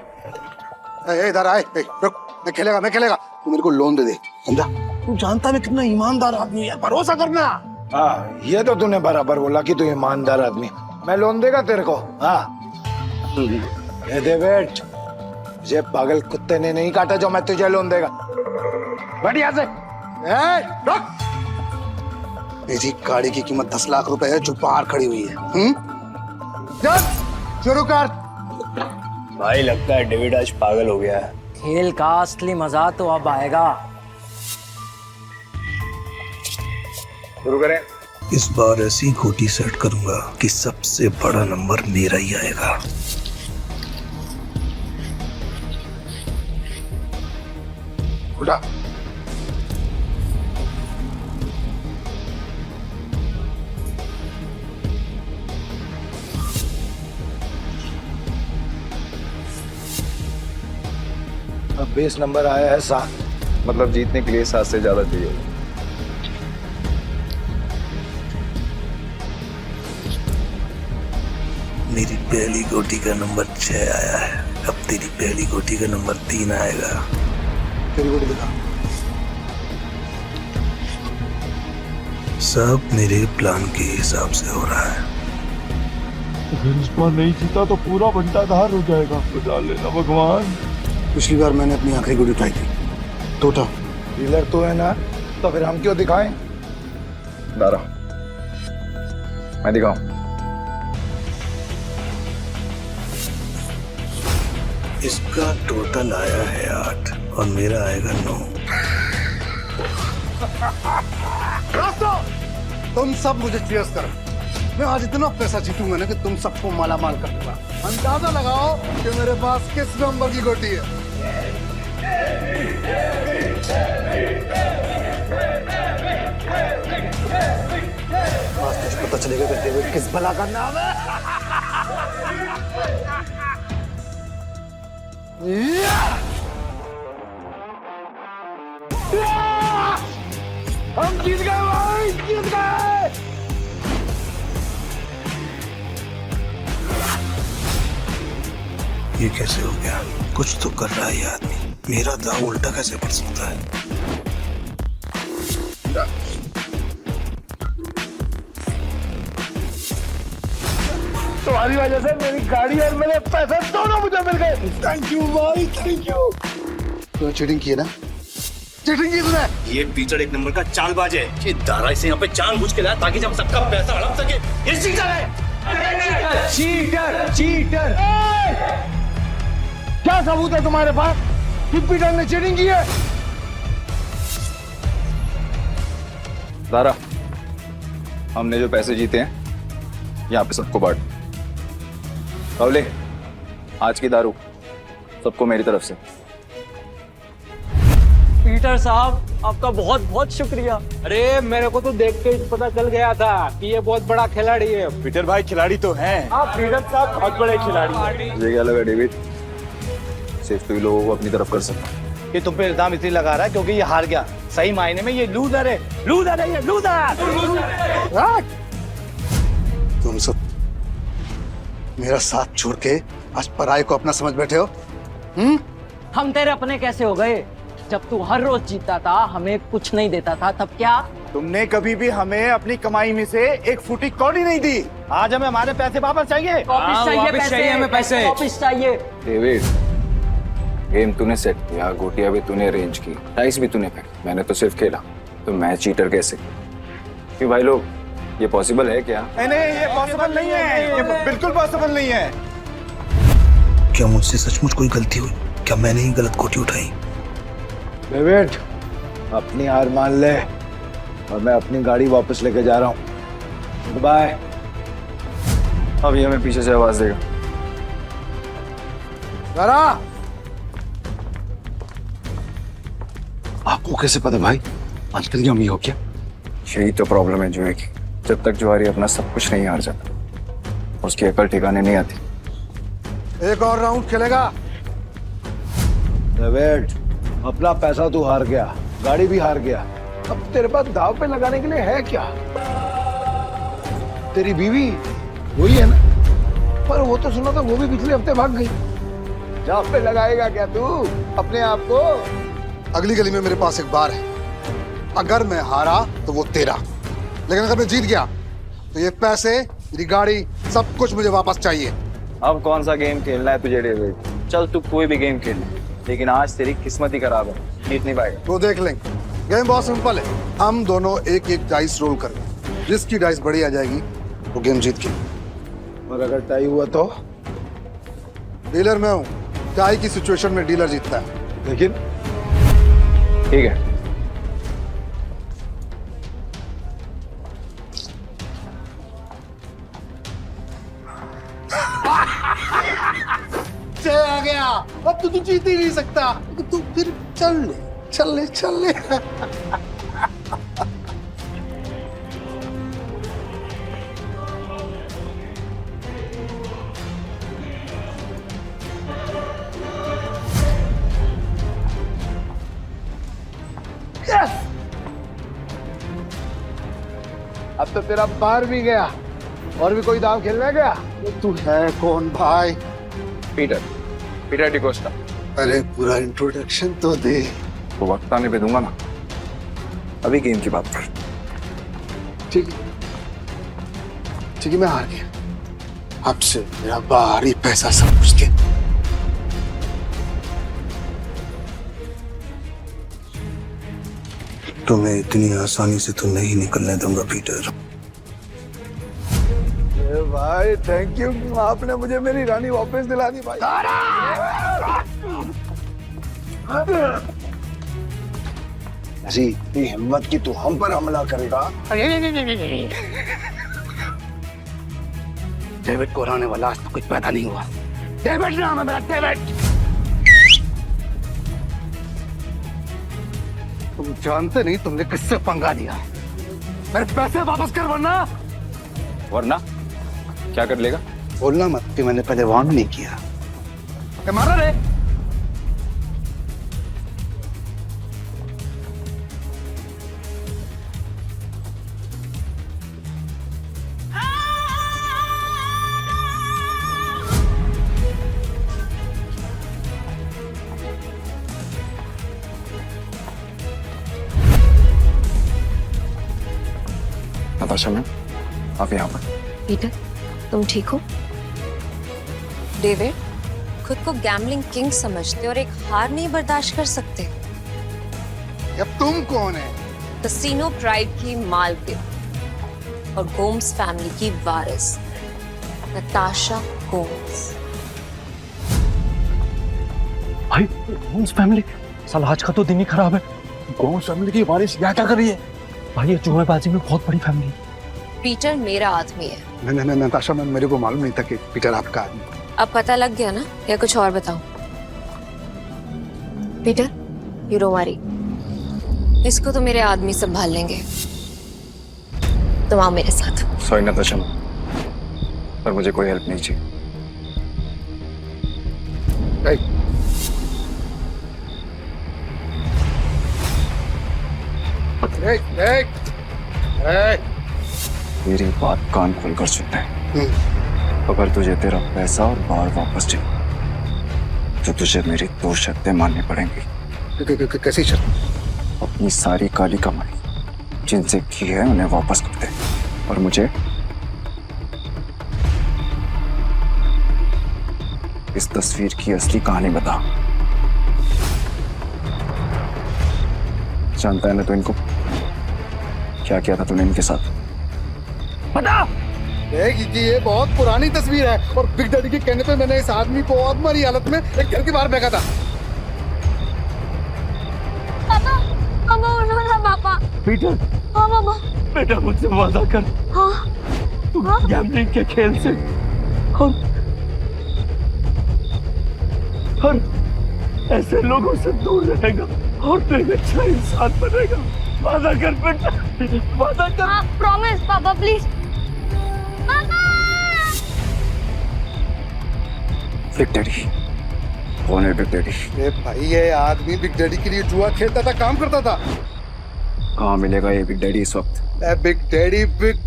इधर आए, रुक। मैं खेलेगा। तू मेरे को लोन दे दे, समझा? तू जानता मैं कितना ईमानदार आदमी है, भरोसा करना। हाँ, ये तो तूने बराबर बोला कि तू ईमानदार आदमी। मैं लोन देगा तेरे को? हाँ। ये डेविड, मुझे पागल कुत्ते ने नहीं काटा जो मैं तुझे लोन देगा। बढ़िया से। रुक। मेरी गाड़ी की कीमत 10 लाख रुपए है जो बाहर खड़ी हुई है। चल शुरू कर। भाई लगता है डेविड आज पागल हो गया है। खेल का असली मजा तो अब आएगा। शुरू करें। इस बार ऐसी गोटी सेट करूंगा कि सबसे बड़ा नंबर मेरा ही आएगा। उठा। अब बेस नंबर आया है 7। मतलब जीतने के लिए 7 से ज्यादा चाहिए। मेरी पहली गोटी का नंबर 6 आया है। अब तेरी पहली गोटी का नंबर 3 आएगा। तेरी गोटी दिखा। सब मेरे प्लान के हिसाब से हो रहा है। अगर इस बार नहीं जीता तो पूरा बंटाधार हो जाएगा। बचा लेना भगवान। पिछली बार मैंने अपनी आखिरी गोली उठाई थी, टोटा। डीलर तो है ना, तो फिर हम क्यों दिखाएं? दारा, मैं दिखाऊं? इसका टोटल आया है 8 और मेरा आएगा 9। तुम सब मुझे चीयर्स करो। मैं आज इतना पैसा जीतूंगा ना कि तुम सबको माला माल कर दूंगा। अंदाजा लगाओ कि मेरे पास किस नंबर की गोटी है। आज तुझे पता चलेगा कि डेविड किस भला का नाम है। हम जीत गए भाई, जीत गए। ये कैसे हो गया? कुछ तो कर रहा है ये आदमी। मेरा दांव उल्टा कैसे पड़ सकता है? तुम्हारी वजह से मेरी गाड़ी और मेरे पैसे दोनों मुझे मिल गए। थैंक यू भाई, थैंक यू। तो चीटिंग की है ना? चीटिंग की तूने? ये टीचर एक नंबर का चालबाज है। ये दारा इसे यहाँ पे जानबूझ के लाया ताकि जब सबका पैसा हड़प सके। ये चीटर है। चीटर चीटर क्या सबूत है तुम्हारे पास कि पीटर ने चीटिंग की है? दारा, हमने जो पैसे जीते हैं यहाँ पे सबको बांट। कवले, आज की दारू सबको मेरी तरफ से। पीटर साहब आपका बहुत बहुत शुक्रिया। अरे मेरे को तो देख के ही पता चल गया था कि ये बहुत बड़ा खिलाड़ी है। पीटर भाई खिलाड़ी तो हैं। आप पीटर साहब बहुत बड़े खिलाड़ी हैं। मुझे क्या लगा डेविड, सिर्फ तू लोगों को अपनी तरफ कर सकता। ये तुम पे इल्जाम इसलिए लगा रहा है क्योंकि ये हार गया। सही मायने में ये लूजर है, लूजर है, ये लूजर। तुम सब मेरा साथ छोड़ के आज पराये को अपना समझ बैठे हो? हम तेरे अपने कैसे हो गए? जब तू हर रोज जीतता था, हमें कुछ नहीं देता था, तब क्या? तुमने कभी भी हमें अपनी कमाई में से एक फूटी कौड़ी नहीं दी। आज हमें हमारे पैसे वापस चाहिए। वापस चाहिए पैसे, हमें पैसे। वापस चाहिए। डेविड, गेम तूने सेट किया, गोटियां भी तूने अरेंज की, डाइस भी तूने फेंकी, मैंने तो सिर्फ खेला। तो मैं चीटर कैसे? क्यों भाई लोग, ये पॉसिबल है क्या? नहीं, ये पॉसिबल नहीं है, ये बिल्कुल पॉसिबल नहीं है। क्या मुझसे सचमुच कोई गलती हुई? क्या मैंने ही गलत गोटी उठाई? डेविड, अपनी हार मान ले और मैं अपनी गाड़ी वापस लेके जा रहा हूँ। बाय। अब ये हमें पीछे से आवाज देगा। जरा आपको कैसे पता भाई? अंकल जी अमी हो क्या? यही तो प्रॉब्लम है जुए की। जब तक जुआरी अपना सब कुछ नहीं हार जाता, उसकी अकल ठिकाने नहीं आती। एक और राउंड खेलेगा? डेविड, अपना पैसा तू हार गया, गाड़ी भी हार गया, अब तेरे पास दाव पे लगाने के लिए है क्या? तेरी बीवी वही है ना? पर वो तो सुना था वो भी पिछले हफ्ते भाग गई। दाव पे लगाएगा क्या तू अपने आप को? अगली गली में मेरे पास एक बार है। अगर मैं हारा तो वो तेरा, लेकिन अगर मैं जीत गया तो ये पैसे, मेरी गाड़ी, सब कुछ मुझे वापस चाहिए। अब कौन सा गेम खेलना है तुझे डेविड? चल तू कोई भी गेम खेल, लेकिन आज तेरी किस्मत ही खराब है, जीत नहीं पाएगा। तो देख लेंगे। गेम बहुत सिंपल है, हम दोनों एक एक डाइस रोल करेंगे, जिसकी डाइस बड़ी आ जाएगी वो गेम जीत गई। और अगर टाई हुआ तो? डीलर मैं हूँ, टाई की सिचुएशन में डीलर जीतता है। लेकिन ठीक है। आ गया, अब तो तू जीत ही नहीं सकता। तू फिर चल ले, चल ले, चल ले। अब तो तेरा पार भी गया। और भी कोई दाव खेलने गया? तू है कौन भाई? Peter, Peter D'Costa. अरे पूरा इंट्रोडक्शन तो दे। तो वक्त आने पे दूंगा ना, अभी गेम की बात कर। ठीक है, मैं हार गया। अब से मेरा बाहरी पैसा सब कुछ दे। तुम्हें इतनी आसानी से तो नहीं निकलने दूंगा पीटर। भाई थैंक यू, आपने मुझे मेरी रानी वापस दिला दी भाई। ऐसी इतनी हिम्मत की तू हम पर हमला करेगा? डेविड को हराने वाला आज तो कुछ पैदा नहीं हुआ। डेविड नाम है मेरा, डेविड। तुम जानते नहीं तुमने किससे पंगा लिया। मेरे पैसे वापस कर, वरना क्या कर लेगा? बोलना मत कि मैंने पहले वार्न नहीं किया। मारा रे। नताशा मैम, आप यहाँ पर? पीटर, तुम ठीक हो? डेविड, खुद को गैम्बलिंग किंग समझते और एक हार नहीं बर्दाश्त कर सकते। अब तुम कौन है? कैसीनो प्राइड की मालकिन और गोम्स फैमिली की वारिस। नताशा गोम्स। भाई गोम्स फैमिली, साला आज का तो दिन ही खराब है। गोम्स फैमिली की बारिश यहाँ क्या कर रही है? भाई ये जुएबाजी में बहुत बड़ी फैमिली है। पीटर मेरा आदमी है। नहीं नताशा मैम, मेरे को मालूम नहीं था कि पीटर आपका आदमी। अब पता लग गया ना, या कुछ और बताऊं? पीटर, यू डोंट वरी, इसको तो मेरे आदमी संभाल लेंगे। तुम आओ मेरे साथ। सॉरी नताशा, पर मुझे कोई हेल्प नहीं चाहिए। मेरी बात कान खोलकर सुनना है। अगर तुझे तेरा पैसा और बार वापस चाहिए तो तुझे मेरी 2 शर्तें माननी पड़ेंगी। कैसी शर्त? अपनी सारी काली कमाई जिनसे की है उन्हें वापस कर दे, और मुझे इस तस्वीर की असली कहानी बता। जानता है ना तो इनको क्या किया था तूने इनके साथ? बता। ये बहुत पुरानी तस्वीर है और बिग डैडी के कहने पे मैंने इस आदमी को बहुत बुरी हालत में एक घर के बाहर फेंका था। पापा, पापा उठो ना पापा। पीटर, हाँ पापा। बेटा मुझसे वादा कर, हाँ तू गैम्बलिंग के खेल से और ऐसे लोगों से दूर रहेगा और तू एक अच्छा इंसान बनेगा। वादा कर बेटा, वादा कर। हाँ, प्रॉमिस पापा, प्लीज। पापा! बिग डैडी कौन है? Big daddy? ए भाई, ये आदमी बिग डैडी के लिए जुआ खेलता था, काम करता था। कहाँ मिलेगा ये बिग डैडी इस वक्त? बिग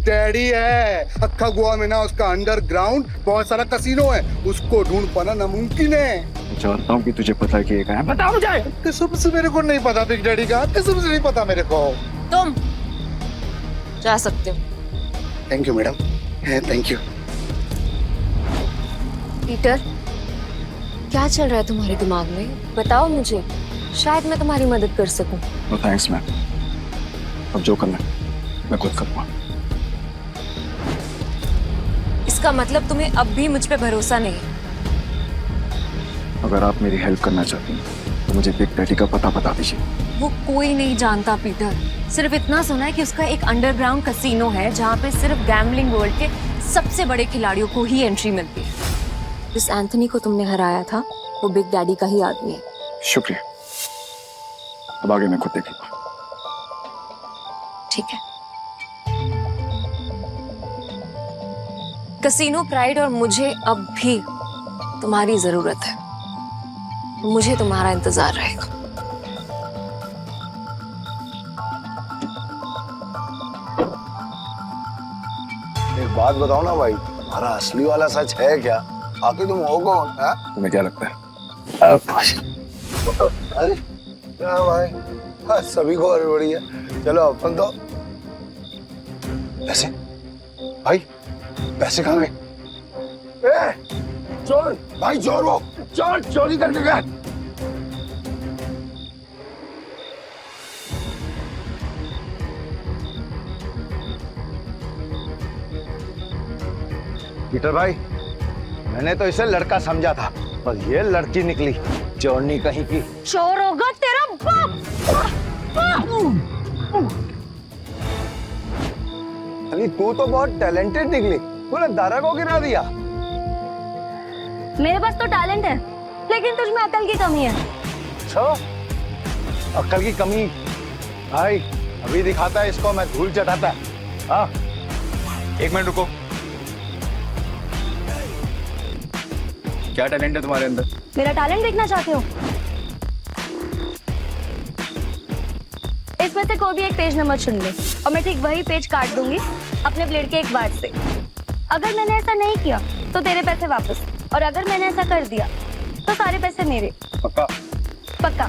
डैडी है। अक्खा गोवा में ना उसका अंडरग्राउंड बहुत सारा कसीनो है, उसको ढूंढ पाना नामुमकिन है। जानता हूँ कि तुझे पता है कि ये कहाँ है। बता मुझे। कसम से मेरे को नहीं पता बिग डैडी का, कसम से नहीं पता मेरे को। तुम जा सकते हो। Thank you madam, thank you. Peter, क्या चल रहा है तुम्हारे दिमाग में? बताओ मुझे, शायद मैं तुम्हारी मदद कर सकूं। नो थैंक्स मैम, अब जो करना है मैं खुद करूँगा। इसका मतलब तुम्हें अब भी मुझ पे भरोसा नहीं है? अगर आप मेरी हेल्प करना चाहती हैं तो मुझे बिग डैडी का पता बता दीजिए। वो कोई नहीं जानता पीटर, सिर्फ इतना सुना है कि उसका एक अंडरग्राउंड कसीनो है जहाँ पे सिर्फ गैम्बलिंग वर्ल्ड के सबसे बड़े खिलाड़ियों को ही एंट्री मिलती है। जिस एंथनी को तुमने हराया था वो बिग डैडी का ही आदमी है। शुक्रिया, अब आगे मैं खुद देखूंगा। ठीक है। कसीनो प्राइड और मुझे अब भी तुम्हारी जरूरत है। मुझे तुम्हारा इंतजार रहेगा। एक बात बताओ ना भाई, तुम्हारा असली वाला सच है क्या? आखिर तुम हो कौन? तुम्हें क्या लगता है? अरे क्या भाई, सभी को हड़बड़ी है। चलो अपन तो पैसे, भाई पैसे कहाँ गए? चोर भाई, चोर वो चोर चोरी करके गए। पीटर भाई, मैंने तो इसे लड़का समझा था, पर ये लड़की निकली चोरनी कहीं की। चोर होगा तेरा बाप। अरे तू तो बहुत टैलेंटेड निकली, तूने दारा को गिरा दिया। मेरे पास तो टैलेंट है, लेकिन तुझ में अकल की कमी है। अच्छा, अकल की कमी? भाई अभी दिखाता है इसको, मैं धूल चटाता। हाँ, 1 मिनट रुको। क्या टैलेंट है तुम्हारे अंदर? मेरा टैलेंट देखना चाहते हो? इसमें से कोई भी एक पेज नंबर चुन ले और मैं ठीक वही पेज काट दूंगी अपने ब्लेड के एक वार से। अगर मैंने ऐसा नहीं किया तो तेरे पैसे वापस, और अगर मैंने ऐसा कर दिया तो सारे पैसे मेरे। पक्का? पक्का।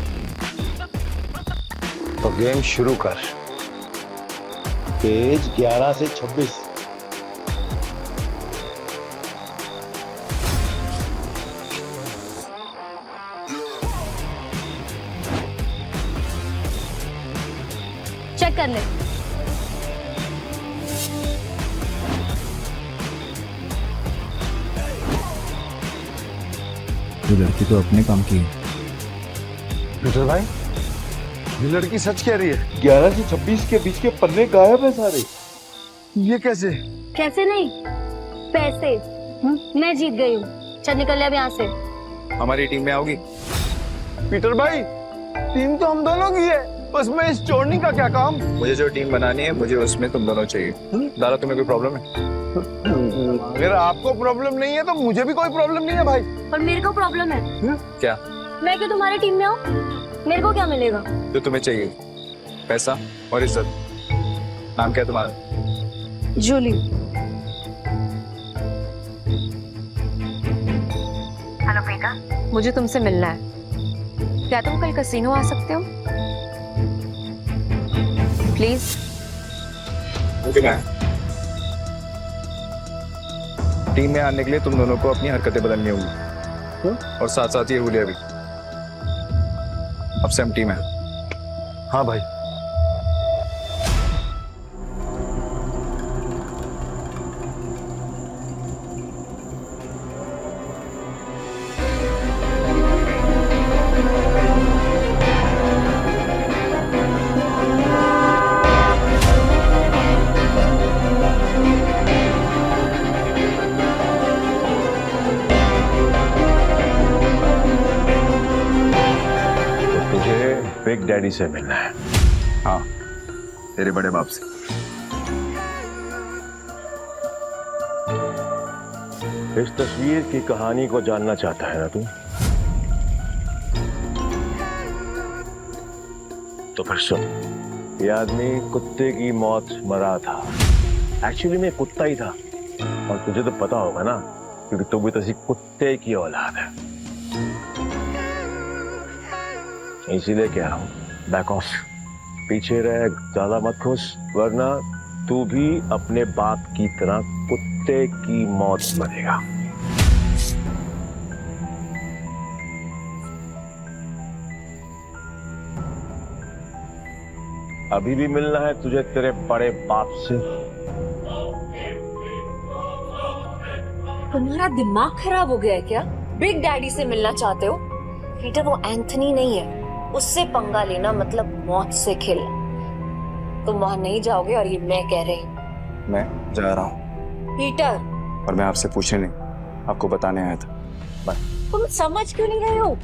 तो गेम शुरू कर। पेज 11 से 26। चेक कर ले। ये लड़की तो अपने काम की है। पीटर भाई, ये लड़की सच कह रही है। 11 से 26 के बीच के पन्ने गायब है सारे। ये कैसे? कैसे नहीं, पैसे मैं जीत गई हूँ। चल निकल अब यहाँ से। हमारी टीम में आओगी? पीटर भाई, टीम तो हम दोनों की है, बस मैं इस चोरनी का क्या काम? मुझे जो टीम बनानी है, मुझे उसमें तुम दोनों चाहिए। दादा, तुम्हें कोई प्रॉब्लम है? अगर आपको प्रॉब्लम नहीं है तो मुझे भी कोई प्रॉब्लम नहीं है भाई। और मेरे को प्रॉब्लम है। क्या? मैं क्यों तुम्हारी टीम में आऊँ? मेरे को क्या मिलेगा? जो तुम्हें चाहिए, पैसा और इज्जत। नाम क्या है तुम्हारा? जूली। हेलो बेटा, मुझे तुमसे मिलना है। क्या तुम कल कैसीनो आ सकते हो? प्लीज। टीम में आने के लिए तुम दोनों को अपनी हरकतें बदलनी होंगी, और साथ साथ ये हुलिया भी। अब से हम टीम है। हाँ भाई। बिग डैडी से मिलना है। हाँ, तेरे बड़े बाप से। इस तस्वीर की कहानी को जानना चाहता है ना तू? तो फिर सुन, ये आदमी कुत्ते की मौत मरा था। एक्चुअली में कुत्ता ही था, और तुझे तो पता होगा ना, क्योंकि तू भी तो कुत्ते की औलाद है। इसीलिए कह रहा हूं, बैक ऑफ, पीछे रह, ज्यादा मत खुश, वरना तू भी अपने बाप की तरह कुत्ते की मौत मरेगा। अभी भी मिलना है तुझे तेरे बड़े बाप से? तुम्हारा दिमाग खराब हो गया है क्या? बिग डैडी से मिलना चाहते हो? पीटर, वो एंथनी नहीं है, उससे पंगा लेना मतलब मौत से खेलना। तुम वहां नहीं जाओगे, और ये मैं कह रही हूँ। मैं जा रहा हूँ। पीटर, और मैं आपसे पूछने नहीं, आपको बताने आया था। बाय। तुम समझ क्यों नहीं रहे हो?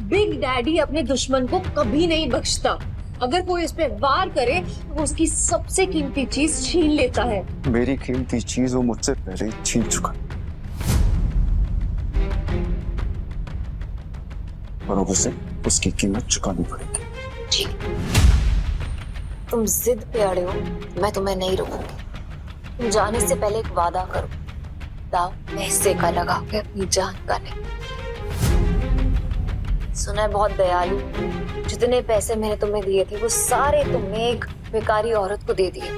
बिग डैडी अपने दुश्मन को कभी नहीं बख्शता। अगर कोई इस पे वार करे तो उसकी सबसे कीमती चीज छीन लेता है। मेरी कीमती चीज वो मुझसे पहले ही छीन चुका, और अब उसे उसकी कीमत चुकानी पड़ेगी। ठीक, तुम जिद पे अड़े हो, मैं तुम्हें नहीं रोकूंगी। तुम जाने से पहले एक वादा करो, दाव पैसे का लगा के अपनी जान का नहीं। सुना है बहुत दयालु, जितने पैसे मैंने तुम्हें दिए थे वो सारे तुमने एक बेकारी औरत को दे दिए।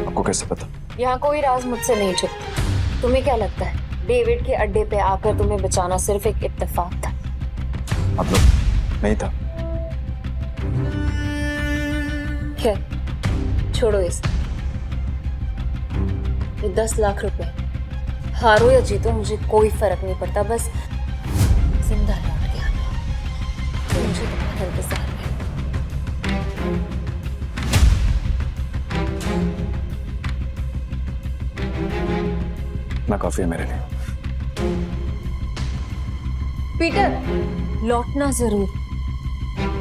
आपको कैसे पता? यहाँ कोई राज मुझसे नहीं छुपता। तुम्हें क्या लगता है डेविड के अड्डे पे आकर तुम्हें बचाना सिर्फ एक इत्तेफाक था? मतलब नहीं था। खैर छोड़ो इस, ये 10 लाख रुपए, हारो या जीतो मुझे कोई फर्क नहीं पड़ता, बस जिंदा लौट के आना। तो मुझे तुम्हारा इंतजार है। ना काफी है मेरे लिए। पीटर, लौटना जरूर,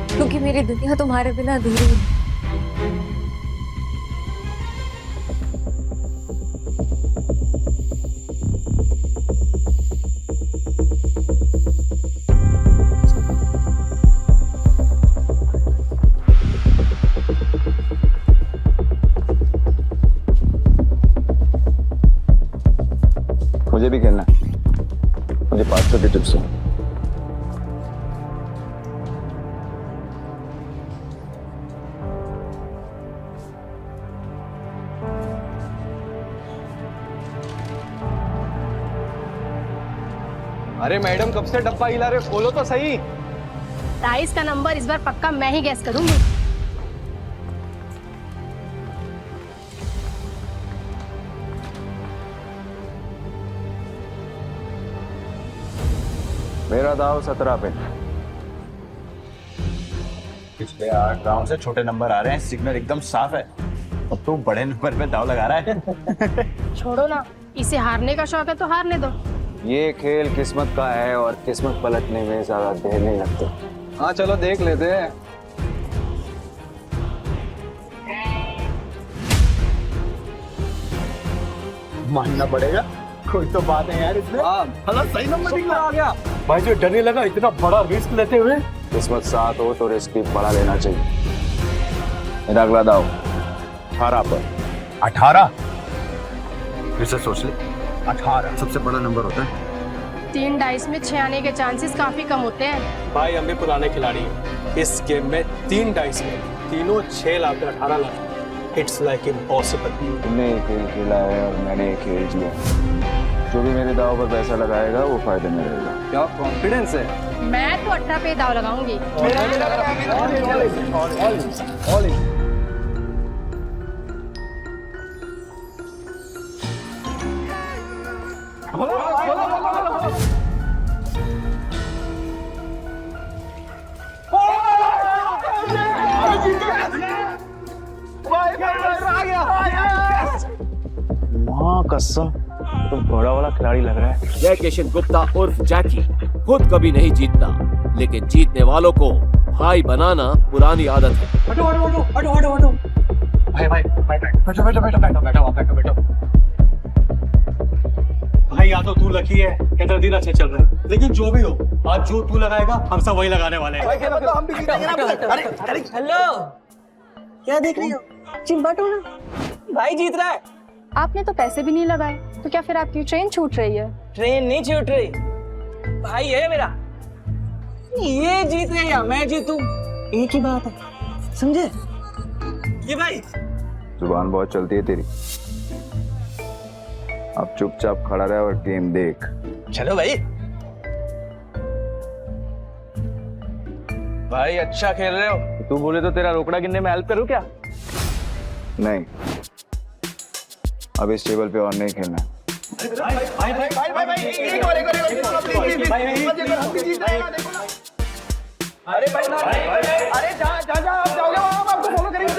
क्योंकि मेरी दुनिया तुम्हारे बिना अधूरी है। मुझे भी खेलना है। मुझे 500 की टिप्स है। अरे मैडम, कब से डब्बा हिला रहे, खोलो तो सही। 23 का नंबर इस बार पक्का मैं ही गैस करूंगी। मेरा दाव 17 पे। पिछले 8 राउंड से छोटे नंबर आ रहे हैं, सिग्नल एकदम साफ है। अब तू बड़े नंबर पे दाव लगा रहा है। छोड़ो ना, इसे हारने का शौक है तो हारने दो। ये खेल किस्मत का है और किस्मत पलटने में ज्यादा देर नहीं लगती। हाँ चलो देख लेते हैं। मानना पड़ेगा, कोई तो बात है यार इसमें। हाँ सही नंबर निकला आ गया। भाई जो डरने लगा इतना बड़ा रिस्क लेते हुए। किस्मत साथ हो तो रिस्क भी बड़ा लेना चाहिए। मेरा अगला दाव 18 पर। 18? फिर से सोच ले, 18 सबसे बड़ा नंबर होता है। 3 डाइस में 6 आने के चांसेस काफी कम होते हैं। भाई हम भी पुराने खिलाड़ी हैं। इस गेम में 3 डाइस में तीनों 6 lakh 18 lakh. It's like impossible. तुमने एक खेल खेला है और मैंने एक खेल जिया। जो भी मेरे दाव पर पैसा लगाएगा वो फायदे में रहेगा। क्या कॉन्फिडेंस है? मैं तो 18 पे दाव लगाऊंगी। माँ कसम, तो बड़ा वाला खिलाड़ी लग रहा है। जय किशन गुप्ता उर्फ जैकी खुद कभी नहीं जीतता, लेकिन जीतने वालों को भाई बनाना पुरानी आदत है। हटो हटो हटो हटो हटो हटो। भाई भाई बैठो बैठो बैठो बैठो बैठो बैठो बैठो। भाई या तो तू लकी है या तेरा दिन अच्छे चल रहे हैं, लेकिन जो भी हो आज जो तू लगाएगा हम सब वही लगाने वाले हैं। हम भी जीतेंगे ना। अरे हेलो, क्या देख रही हो? चिंबाटो ना, भाई जीत रहा है। आपने तो पैसे भी नहीं लगाए, तो क्या फिर आपकी ट्रेन छूट रही है? ट्रेन नहीं छूट रही, भाई है मेरा। ये जीत गया या मैं जीतूं, एक ही बात है, समझे? ये भाई जुबान बहुत चलती है तेरी। अब चुपचाप खड़ा रहे और गेम देख। चलो भाई। भाई अच्छा खेल रहे हो। तू बोले तो तेरा रोकड़ा गिनने में हेल्प करूं क्या? नहीं, अब इस टेबल पे और नहीं खेलना। अरे जा आप जाओगे वहां, हम आपको फॉलो करेंगे।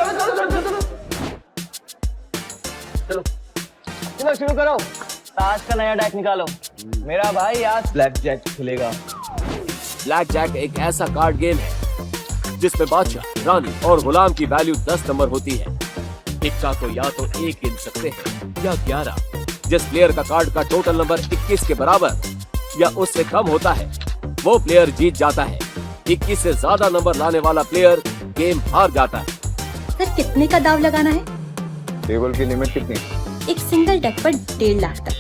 चलो शुरू करो। ताश का नया डेक निकालो। मेरा भाई आज ब्लैक जैक खेलेगा। ब्लैक जैक एक ऐसा कार्ड गेम है जिसमें बादशाह, रानी और गुलाम की वैल्यू 10 नंबर होती है। इक्का को या तो 1 गिन सकते हैं या 11। जिस प्लेयर का कार्ड का टोटल नंबर 21 के बराबर या उससे कम होता है वो प्लेयर जीत जाता है। 21 से ज्यादा नंबर लाने वाला प्लेयर गेम हार जाता है। सर कितने का दाव लगाना है? टेबल की लिमिट कितनी? एक सिंगल डेक पर 1.5 लाख तक।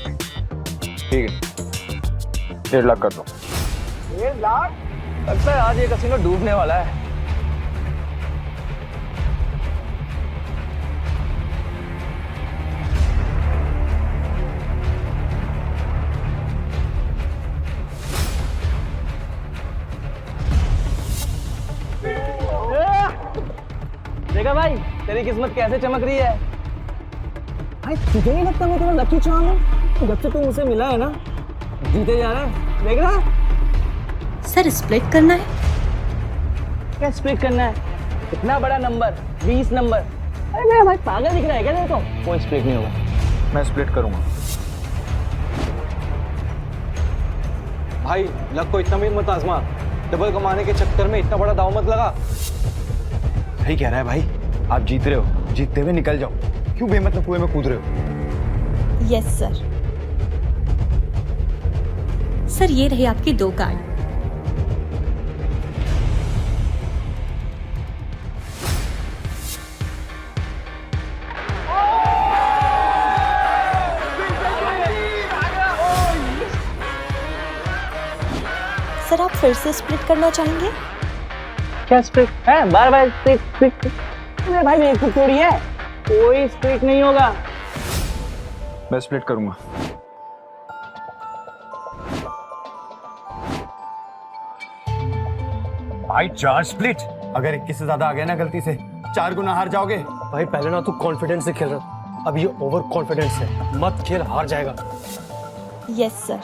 ठीक है, 1.5 लाख कर दो। 1 लाख? लगता है आज ये कसिनो डूबने वाला है। देखा भाई, तेरी किस्मत कैसे चमक रही है। भाई तुझे नहीं लगता मैं तेरा लकी चार्म हूँ? जब से तू मुझसे मिला है ना, जीते जा रहा है। देख रहा है? सर स्प्लिट करना है? क्या स्प्लिट करना है? इतना बड़ा नंबर, 20 नंबर। अरे मेरा भाई पागल दिख रहा है क्या तेरे को? कोई स्प्लिट नहीं होगा। मैं स्प्लिट करूंगा। भाई लक को इतना भी मत आजमा। डबल कमाने के चक्कर में इतना बड़ा दाव मत लगा। सही कह रहा है भाई, आप जीत रहे हो, जीतते हुए निकल जाओ। क्यों बेमतलब कुएं में कूद रहे हो? Yes sir. सर ये रहे आपके 2 कार्ड। सर आप फिर से स्प्लिट करना चाहेंगे? क्या स्प्लिट है? बार बार स्प्लिट। अरे भाई मेरी खुद थोड़ी है, कोई स्प्लिट नहीं होगा। मैं स्प्लिट करूंगा। भाई 4 स्प्लिट। अगर 21 से ज्यादा आ गया ना गलती से, 4 गुना हार जाओगे। भाई पहले ना तू कॉन्फिडेंस से खेल रहा, अब ये ओवर कॉन्फिडेंस है। मत खेल, हार जाएगा। Yes sir.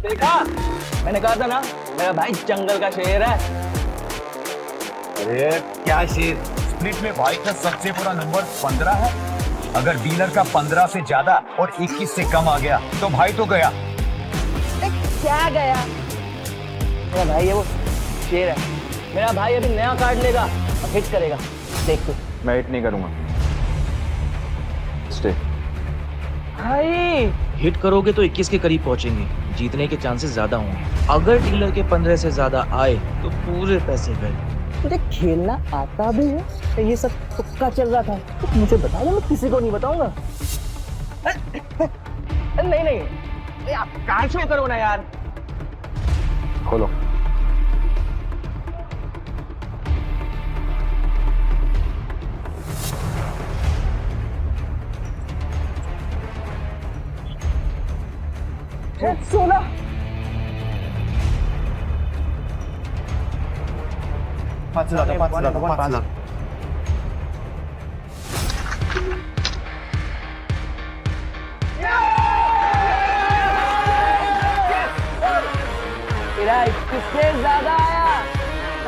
देखा, मैंने कहा था ना मेरा भाई जंगल का शेर है। अरे क्या शेर, स्प्लिट में भाई का सबसे बड़ा नंबर 15 है। अगर डीलर का 15 से ज्यादा और 21 से कम आ गया तो भाई तो गया। क्या गया? मेरा भाई है वो शेर है। मेरा भाई अभी नया कार्ड लेगा और हिट करेगा, देख तू। मैं हिट नहीं करूंगा। स्टे। भाई हिट करोगे तो 21 के करीब पहुंचेंगे, जीतने के चांसेस ज्यादा होंगे। अगर डीलर के 15 से ज्यादा आए तो पूरे पैसे गए। तुझे खेलना आता भी है तो ये सब तुक्का चल रहा था तो मुझे बता दो, मैं किसी को नहीं बताऊंगा। नहीं नहीं, आप कार्ड शो करो ना यार। खोलो। सोना 5 लाख। तेरा 21 से ज्यादा आया,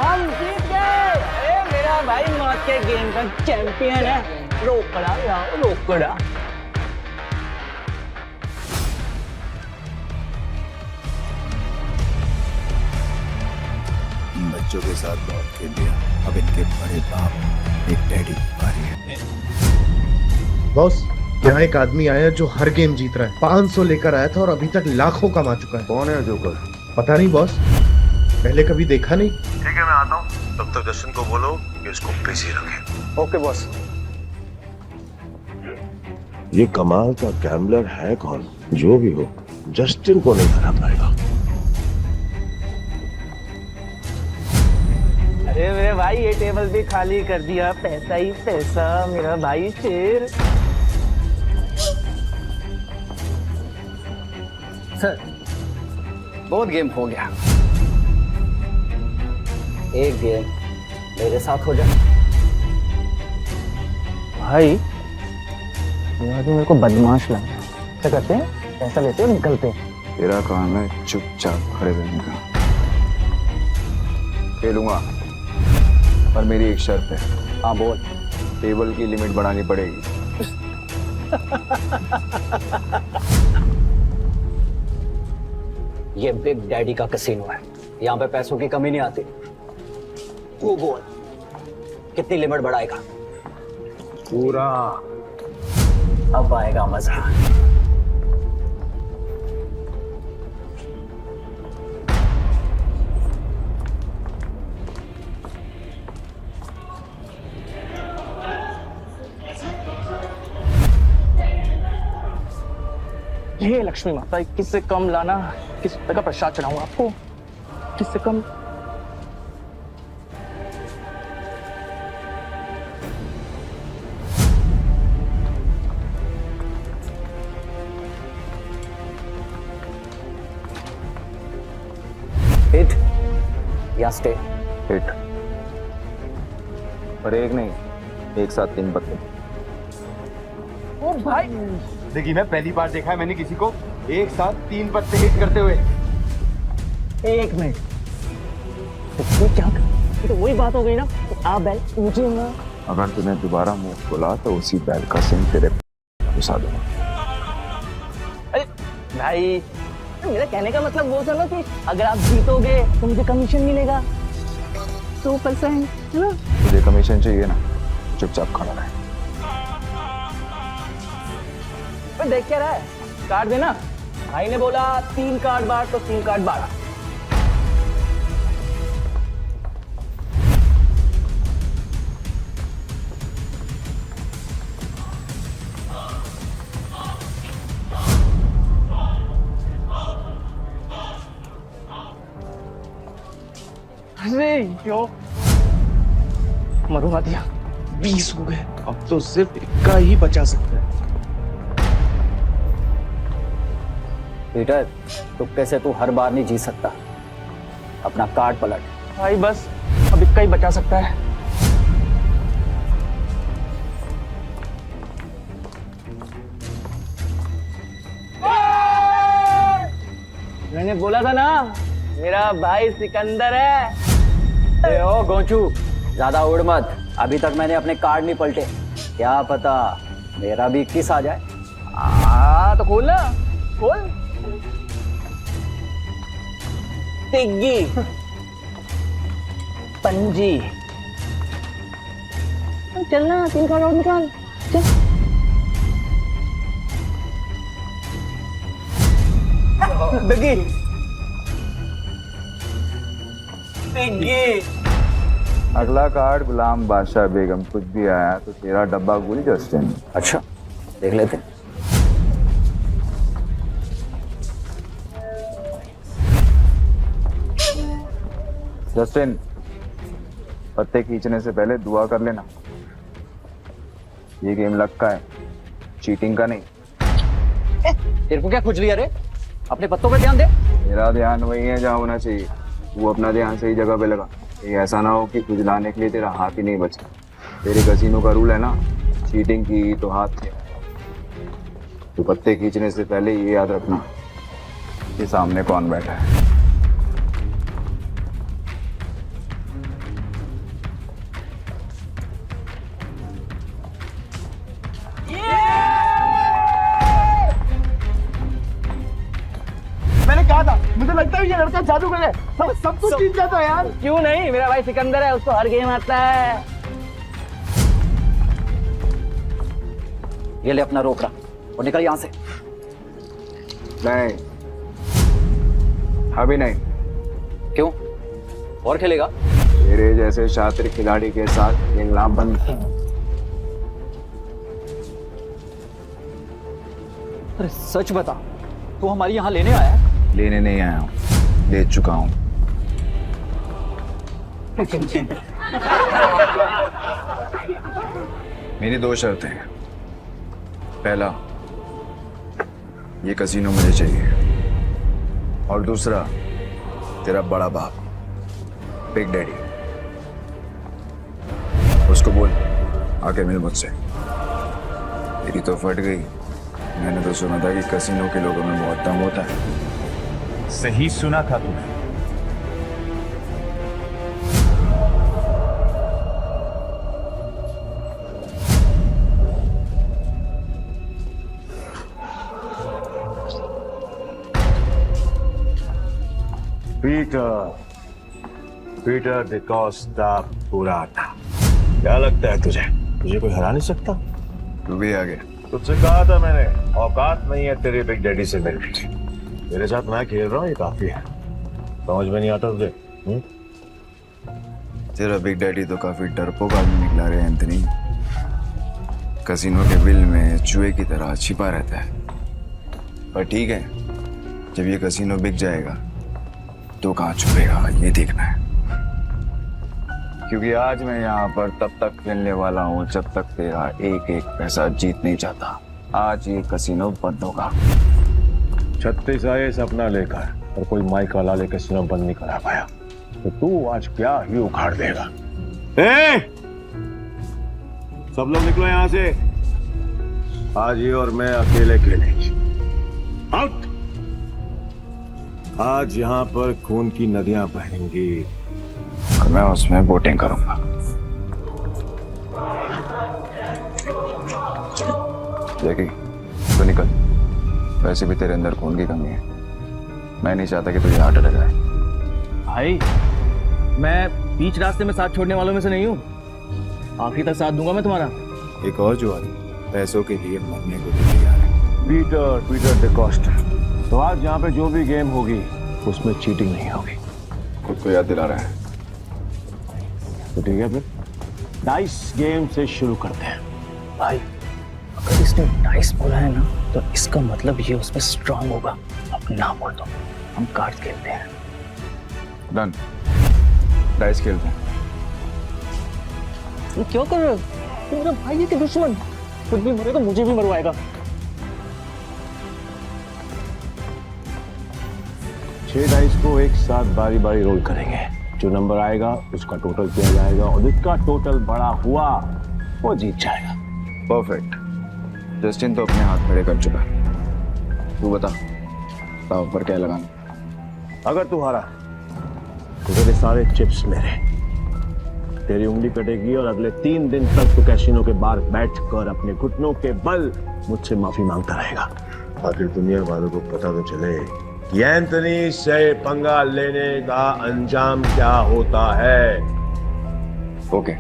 हम जीत गए। अरे मेरा भाई मौत के गेम का चैंपियन है। रोकड़ा यार, रोकड़ा। बच्चों के साथ बहुत खेल लिया, अब इनके बड़े बाप एक डैडी की बारी है। बॉस, यहाँ एक आदमी आया जो हर गेम जीत रहा है। 500 लेकर आया था और अभी तक लाखों कमा चुका है। कौन है जोकर? पता नहीं बॉस, पहले कभी देखा नहीं। ठीक है, मैं आता हूँ। तब तक जस्टिन को बोलो कि इसको बिजी रखे। Okay boss. ये कमाल का गैम्बलर है कौन? जो भी हो, जस्टिन को नहीं हरा पाएगा। अरे मेरे भाई ये टेबल भी खाली कर दिया, पैसा ही पैसा। मेरा भाई शेर। सर, बहुत गेम हो गया। एक गेम मेरे साथ हो जाए। भाई ये आदमी मेरे को बदमाश लगा। क्या करते हैं? पैसा लेते हैं, निकलते हैं। तेरा काम है चुपचाप खड़े रहने का। खेलूंगा, पर मेरी एक शर्त है। हाँ बोल। टेबल की लिमिट बढ़ानी पड़ेगी। ये बिग डैडी का कैसीनो है, यहाँ पे पैसों की कमी नहीं आती। तू बोल, कितनी लिमिट बढ़ाएगा? पूरा। अब आएगा मजा। ये लक्ष्मी माता, 21 से कम लाना, 21 रुपए का प्रसाद चढ़ाऊंगा आपको। 21 से कम। हिट या स्टे? हिट। पर एक नहीं, एक साथ 3 पत्ते। ओ भाई, देखिए, मैं पहली बार देखा है मैंने किसी को एक साथ 3 पत्ते हिट करते हुए। एक मिनट, तो क्या? ये तो वही बात हो गई ना। आ बैल मुझे ना। अगर तूने दोबारा मुंह खोला तो उसी बैल का सिंह तेरे घुसा दूंगा। अरे भाई, मेरा कहने का मतलब वो था ना कि अगर आप जीतोगे तो मुझे कमीशन मिलेगा 2%, है ना? तुझे कमीशन चाहिए ना, चुपचाप खड़ा रहे। देख क्या रहा है? कार्ड देना। भाई ने बोला 3 कार्ड बार तो 3 कार्ड बार। अरे यो, मरूंगा दिया। 20 हो गए, अब तो सिर्फ 1 का ही बचा सकता है। पीटर, तुक्के से तू हर बार नहीं जीत सकता। अपना कार्ड पलट। भाई बस अब 1 का ही बचा सकता है। मैंने बोला था ना, मेरा भाई सिकंदर है। ए ओ गोंचू, ज्यादा उड़ मत। अभी तक मैंने अपने कार्ड नहीं पलटे, क्या पता मेरा भी 21 आ जाए। तो खोल ना, खोल। तिग्गी, पंजी, चलना 3 कार्ड और निकाल, चल। तिग्गी, तिग्गी। अगला कार्ड गुलाम बादशाह बेगम। कुछ भी आया तो तेरा डब्बा गुल जस्टिन। अच्छा, देख लेते। जस्टिन, पत्ते खींचने से पहले दुआ कर लेना। ये गेम लक का है, चीटिंग का नहीं। तेरे को क्या खुजली है रे? अपने पत्तों पे ध्यान दे। मेरा ध्यान वही है जहाँ होना चाहिए। वो अपना ध्यान सही जगह पे लगा। ये ऐसा ना हो कि खुजलाने के लिए तेरा हाथ ही नहीं बचा। तेरे कसीनो का रूल है ना, चीटिंग की तो हाथ से। तो पत्ते खींचने से पहले ये याद रखना कि सामने कौन बैठा है। मैंने कहा था, मुझे लगता है ये लड़का जादूगर है, सब कुछ जीत जाता है यार। क्यों नहीं, मेरा भाई सिकंदर है, उसको हर गेम आता है। ये ले अपना रोकड़ा और निकल यहाँ से। नहीं, अभी नहीं। क्यों? और खेलेगा? तेरे जैसे शातिर खिलाड़ी के साथ खेलना बंद। अरे सच बता, तू हमारी यहाँ लेने आया? लेने नहीं आया हूँ, ले चुका हूँ। मेरी 2 शर्तें हैं। पहला, ये कसीनो मुझे चाहिए, और दूसरा, तेरा बड़ा बाप बिग डैडी, उसको बोल आके मिल मुझसे। तेरी तो फट गई। मैंने तो सुना था कि कसीनो के लोगों में बहुत दम होता है। सही सुना था तूने। पीटर डिकोस्टा पुराना। क्या लगता है तुझे, तुझे कोई हरा नहीं सकता? तू भी आ गया। तुझसे कहा था मैंने, औकात नहीं है तेरे बिग डैडी से मिलने की। मेरे साथ मैं खेल रहा हूँ, ये काफी है। समझ में नहीं आता तुझे? तेरा बिग डैडी तो काफी डरपोक आदमी निकला रे एंथनी। कसीनो के बिल में चूहे की तरह छिपा रहता है। पर ठीक है, जब ये कसीनो बिक जाएगा तो कहाँ छुपेगा ये देखना है। क्योंकि आज मैं यहाँ पर तब तक खेलने वाला हूँ जब तक तेरा एक एक पैसा जीत नहीं जाता। आज ये कसीनो बंद होगा। 36 आए सपना लेकर और कोई माइक वाला ले कसीनो बंद नहीं करा पाया, तो तू आज क्या ही उखाड़ देगा। सब लोग निकलो यहाँ से। आज ये और मैं अकेले खेलेंगे। आउट। आज यहाँ पर खून की नदियां बहेंगी और मैं उसमें वोटिंग करूंगा। देखी तो निकल। वैसे भी तेरे अंदर खून की कमी है। मैं नहीं चाहता कि तुझे हार्ट अटैक आए। भाई, मैं बीच रास्ते में साथ छोड़ने वालों में से नहीं हूँ। आखिरी तक साथ दूंगा मैं तुम्हारा। एक और जुआरी पैसों के लिए मरने को भी तैयार है। पीटर डिकोस्टा। तो आज यहाँ पे जो भी गेम होगी उसमें चीटिंग नहीं होगी। खुद को याद दिला रहा है। तो ठीक है, फिर डाइस गेम से शुरू करते हैं। भाई, अगर इसने डाइस बोला है ना, तो इसका मतलब ये उसमें स्ट्रांग होगा। अब ना बोल दो, हम कार्ड खेलते हैं। डन। डाइस खेलते हैं। ये क्यों कर रहे हो? तुम मेरा भाई है कि दुश्मन? खुद भी मरेगा, मुझे भी मरवाएगा। 6 डाइस को एक साथ बारी बारी रोल करेंगे। जो नंबर आएगा उसका टोटल किया जाएगा और जिसका टोटल बड़ा हुआ वो जीत जाएगा। परफेक्ट। जस्टिन तो अपने हाथ खड़े कर चुका है। तू बता, दाव पर क्या लगाना? अगर तू हारा तो तेरे सारे चिप्स मेरे, तेरी उंगली कटेगी और अगले 3 दिन तक तू कैसीनो के बाहर बैठकर अपने घुटनों के बल मुझसे माफी मांगता रहेगा। आखिर दुनिया वालों को पता तो चले कि एंथनी से पंगा लेने का अंजाम क्या होता है। ओके,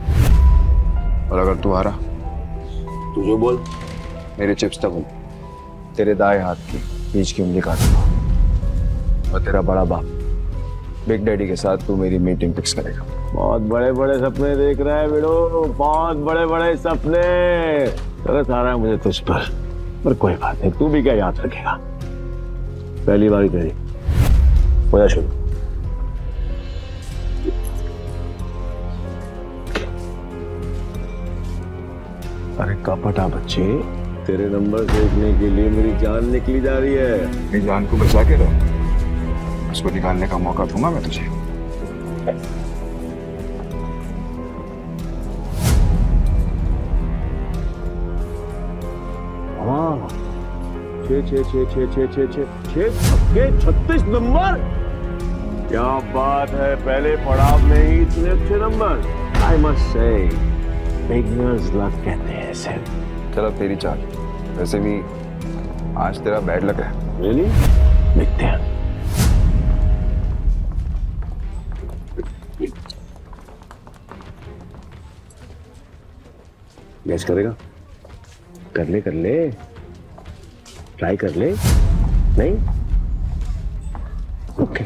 और अगर तू हारा तू जो बोल, मेरे चिप्स तक तेरे दाएं हाथ की बीच की उंगली काटूंगा और तेरा बड़ा बाप बिग डैडी के साथ तू मेरी मीटिंग फिक्स करेगा। बहुत बड़े बड़े सपने देख रहा है बिड़ो, बहुत बड़े बड़े सपने। तरस आ रहा है मुझे तुझ पर कोई बात नहीं, तू भी क्या याद रखेगा। पहली बारी तेरी, हो जा शुरू। अरे कपटा बच्चे, तेरे नंबर देखने के लिए मेरी जान निकली जा रही है। मेरी जान को बचा के रहो, उसको निकालने का मौका दूंगा मैं तुझे। हाँ, 36 नंबर, क्या बात है। पहले पड़ाव में ही इतने अच्छे number. I must say beginners luck कहते हैं इसे। चलो तेरी चाल, वैसे भी आज तेरा बैड लक है। रियली? देखते हैं। गैस करेगा? कर ले, ट्राई कर ले। नहीं? ओके।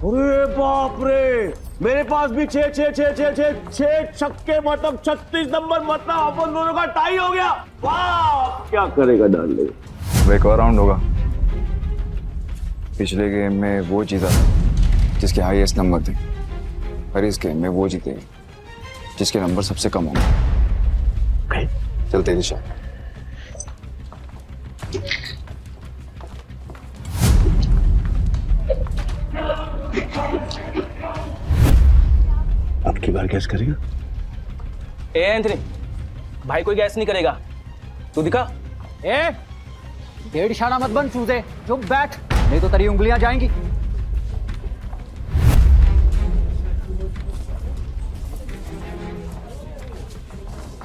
अरे बाप रे, मेरे पास भी 6 छक्के, मतलब 36 नंबर, मतलब अपन दोनों का टाई हो गया। वाह, क्या करेगा डार्लिंग? अब एक और राउंड होगा। पिछले गेम में वो जीता था जिसके हाईएस्ट नंबर थे, और इस गेम में वो जीतेगा जिसके नंबर सबसे कम होंगे। चल तेरी शायद। अब की बार गैस करेगा? ए एंथनी, भाई कोई गैस नहीं करेगा, तू दिखा। ए, डेढ़ इशारा मत बन चूजे, चुप बैठ, नहीं तो तेरी उंगलियां जाएंगी।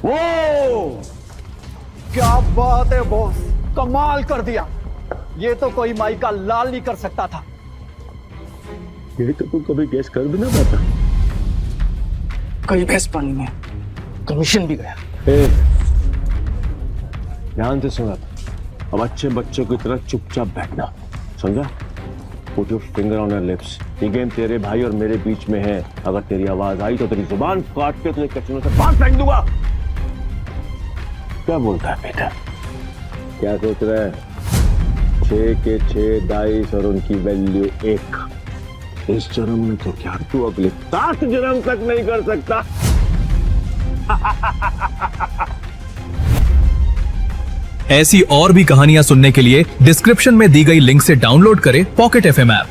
वो क्या बात है बॉस, कमाल कर दिया। ये तो कोई माई का लाल नहीं कर सकता था। ये तो तू कभी गैस कर भी ना पाता। कई भैंस पानी में, कमीशन भी गया। ध्यान से सुना, अब अच्छे बच्चों की तरह चुपचाप बैठना, समझा? Put your finger on your lips। ये गेम तेरे भाई और मेरे बीच में है। अगर तेरी आवाज आई तो तेरी जुबान काट के तुझे कैसीनो से बाहर फेंक दूंगा। क्या बोलता है बेटा? क्या सोच रहा है? 6 के 6 डाइस और उनकी वैल्यू 1। इस जन्म में तो क्या, तू अगले 7 जन्म तक नहीं कर सकता। ऐसी और भी कहानियां सुनने के लिए डिस्क्रिप्शन में दी गई लिंक से डाउनलोड करें पॉकेट FM ऐप।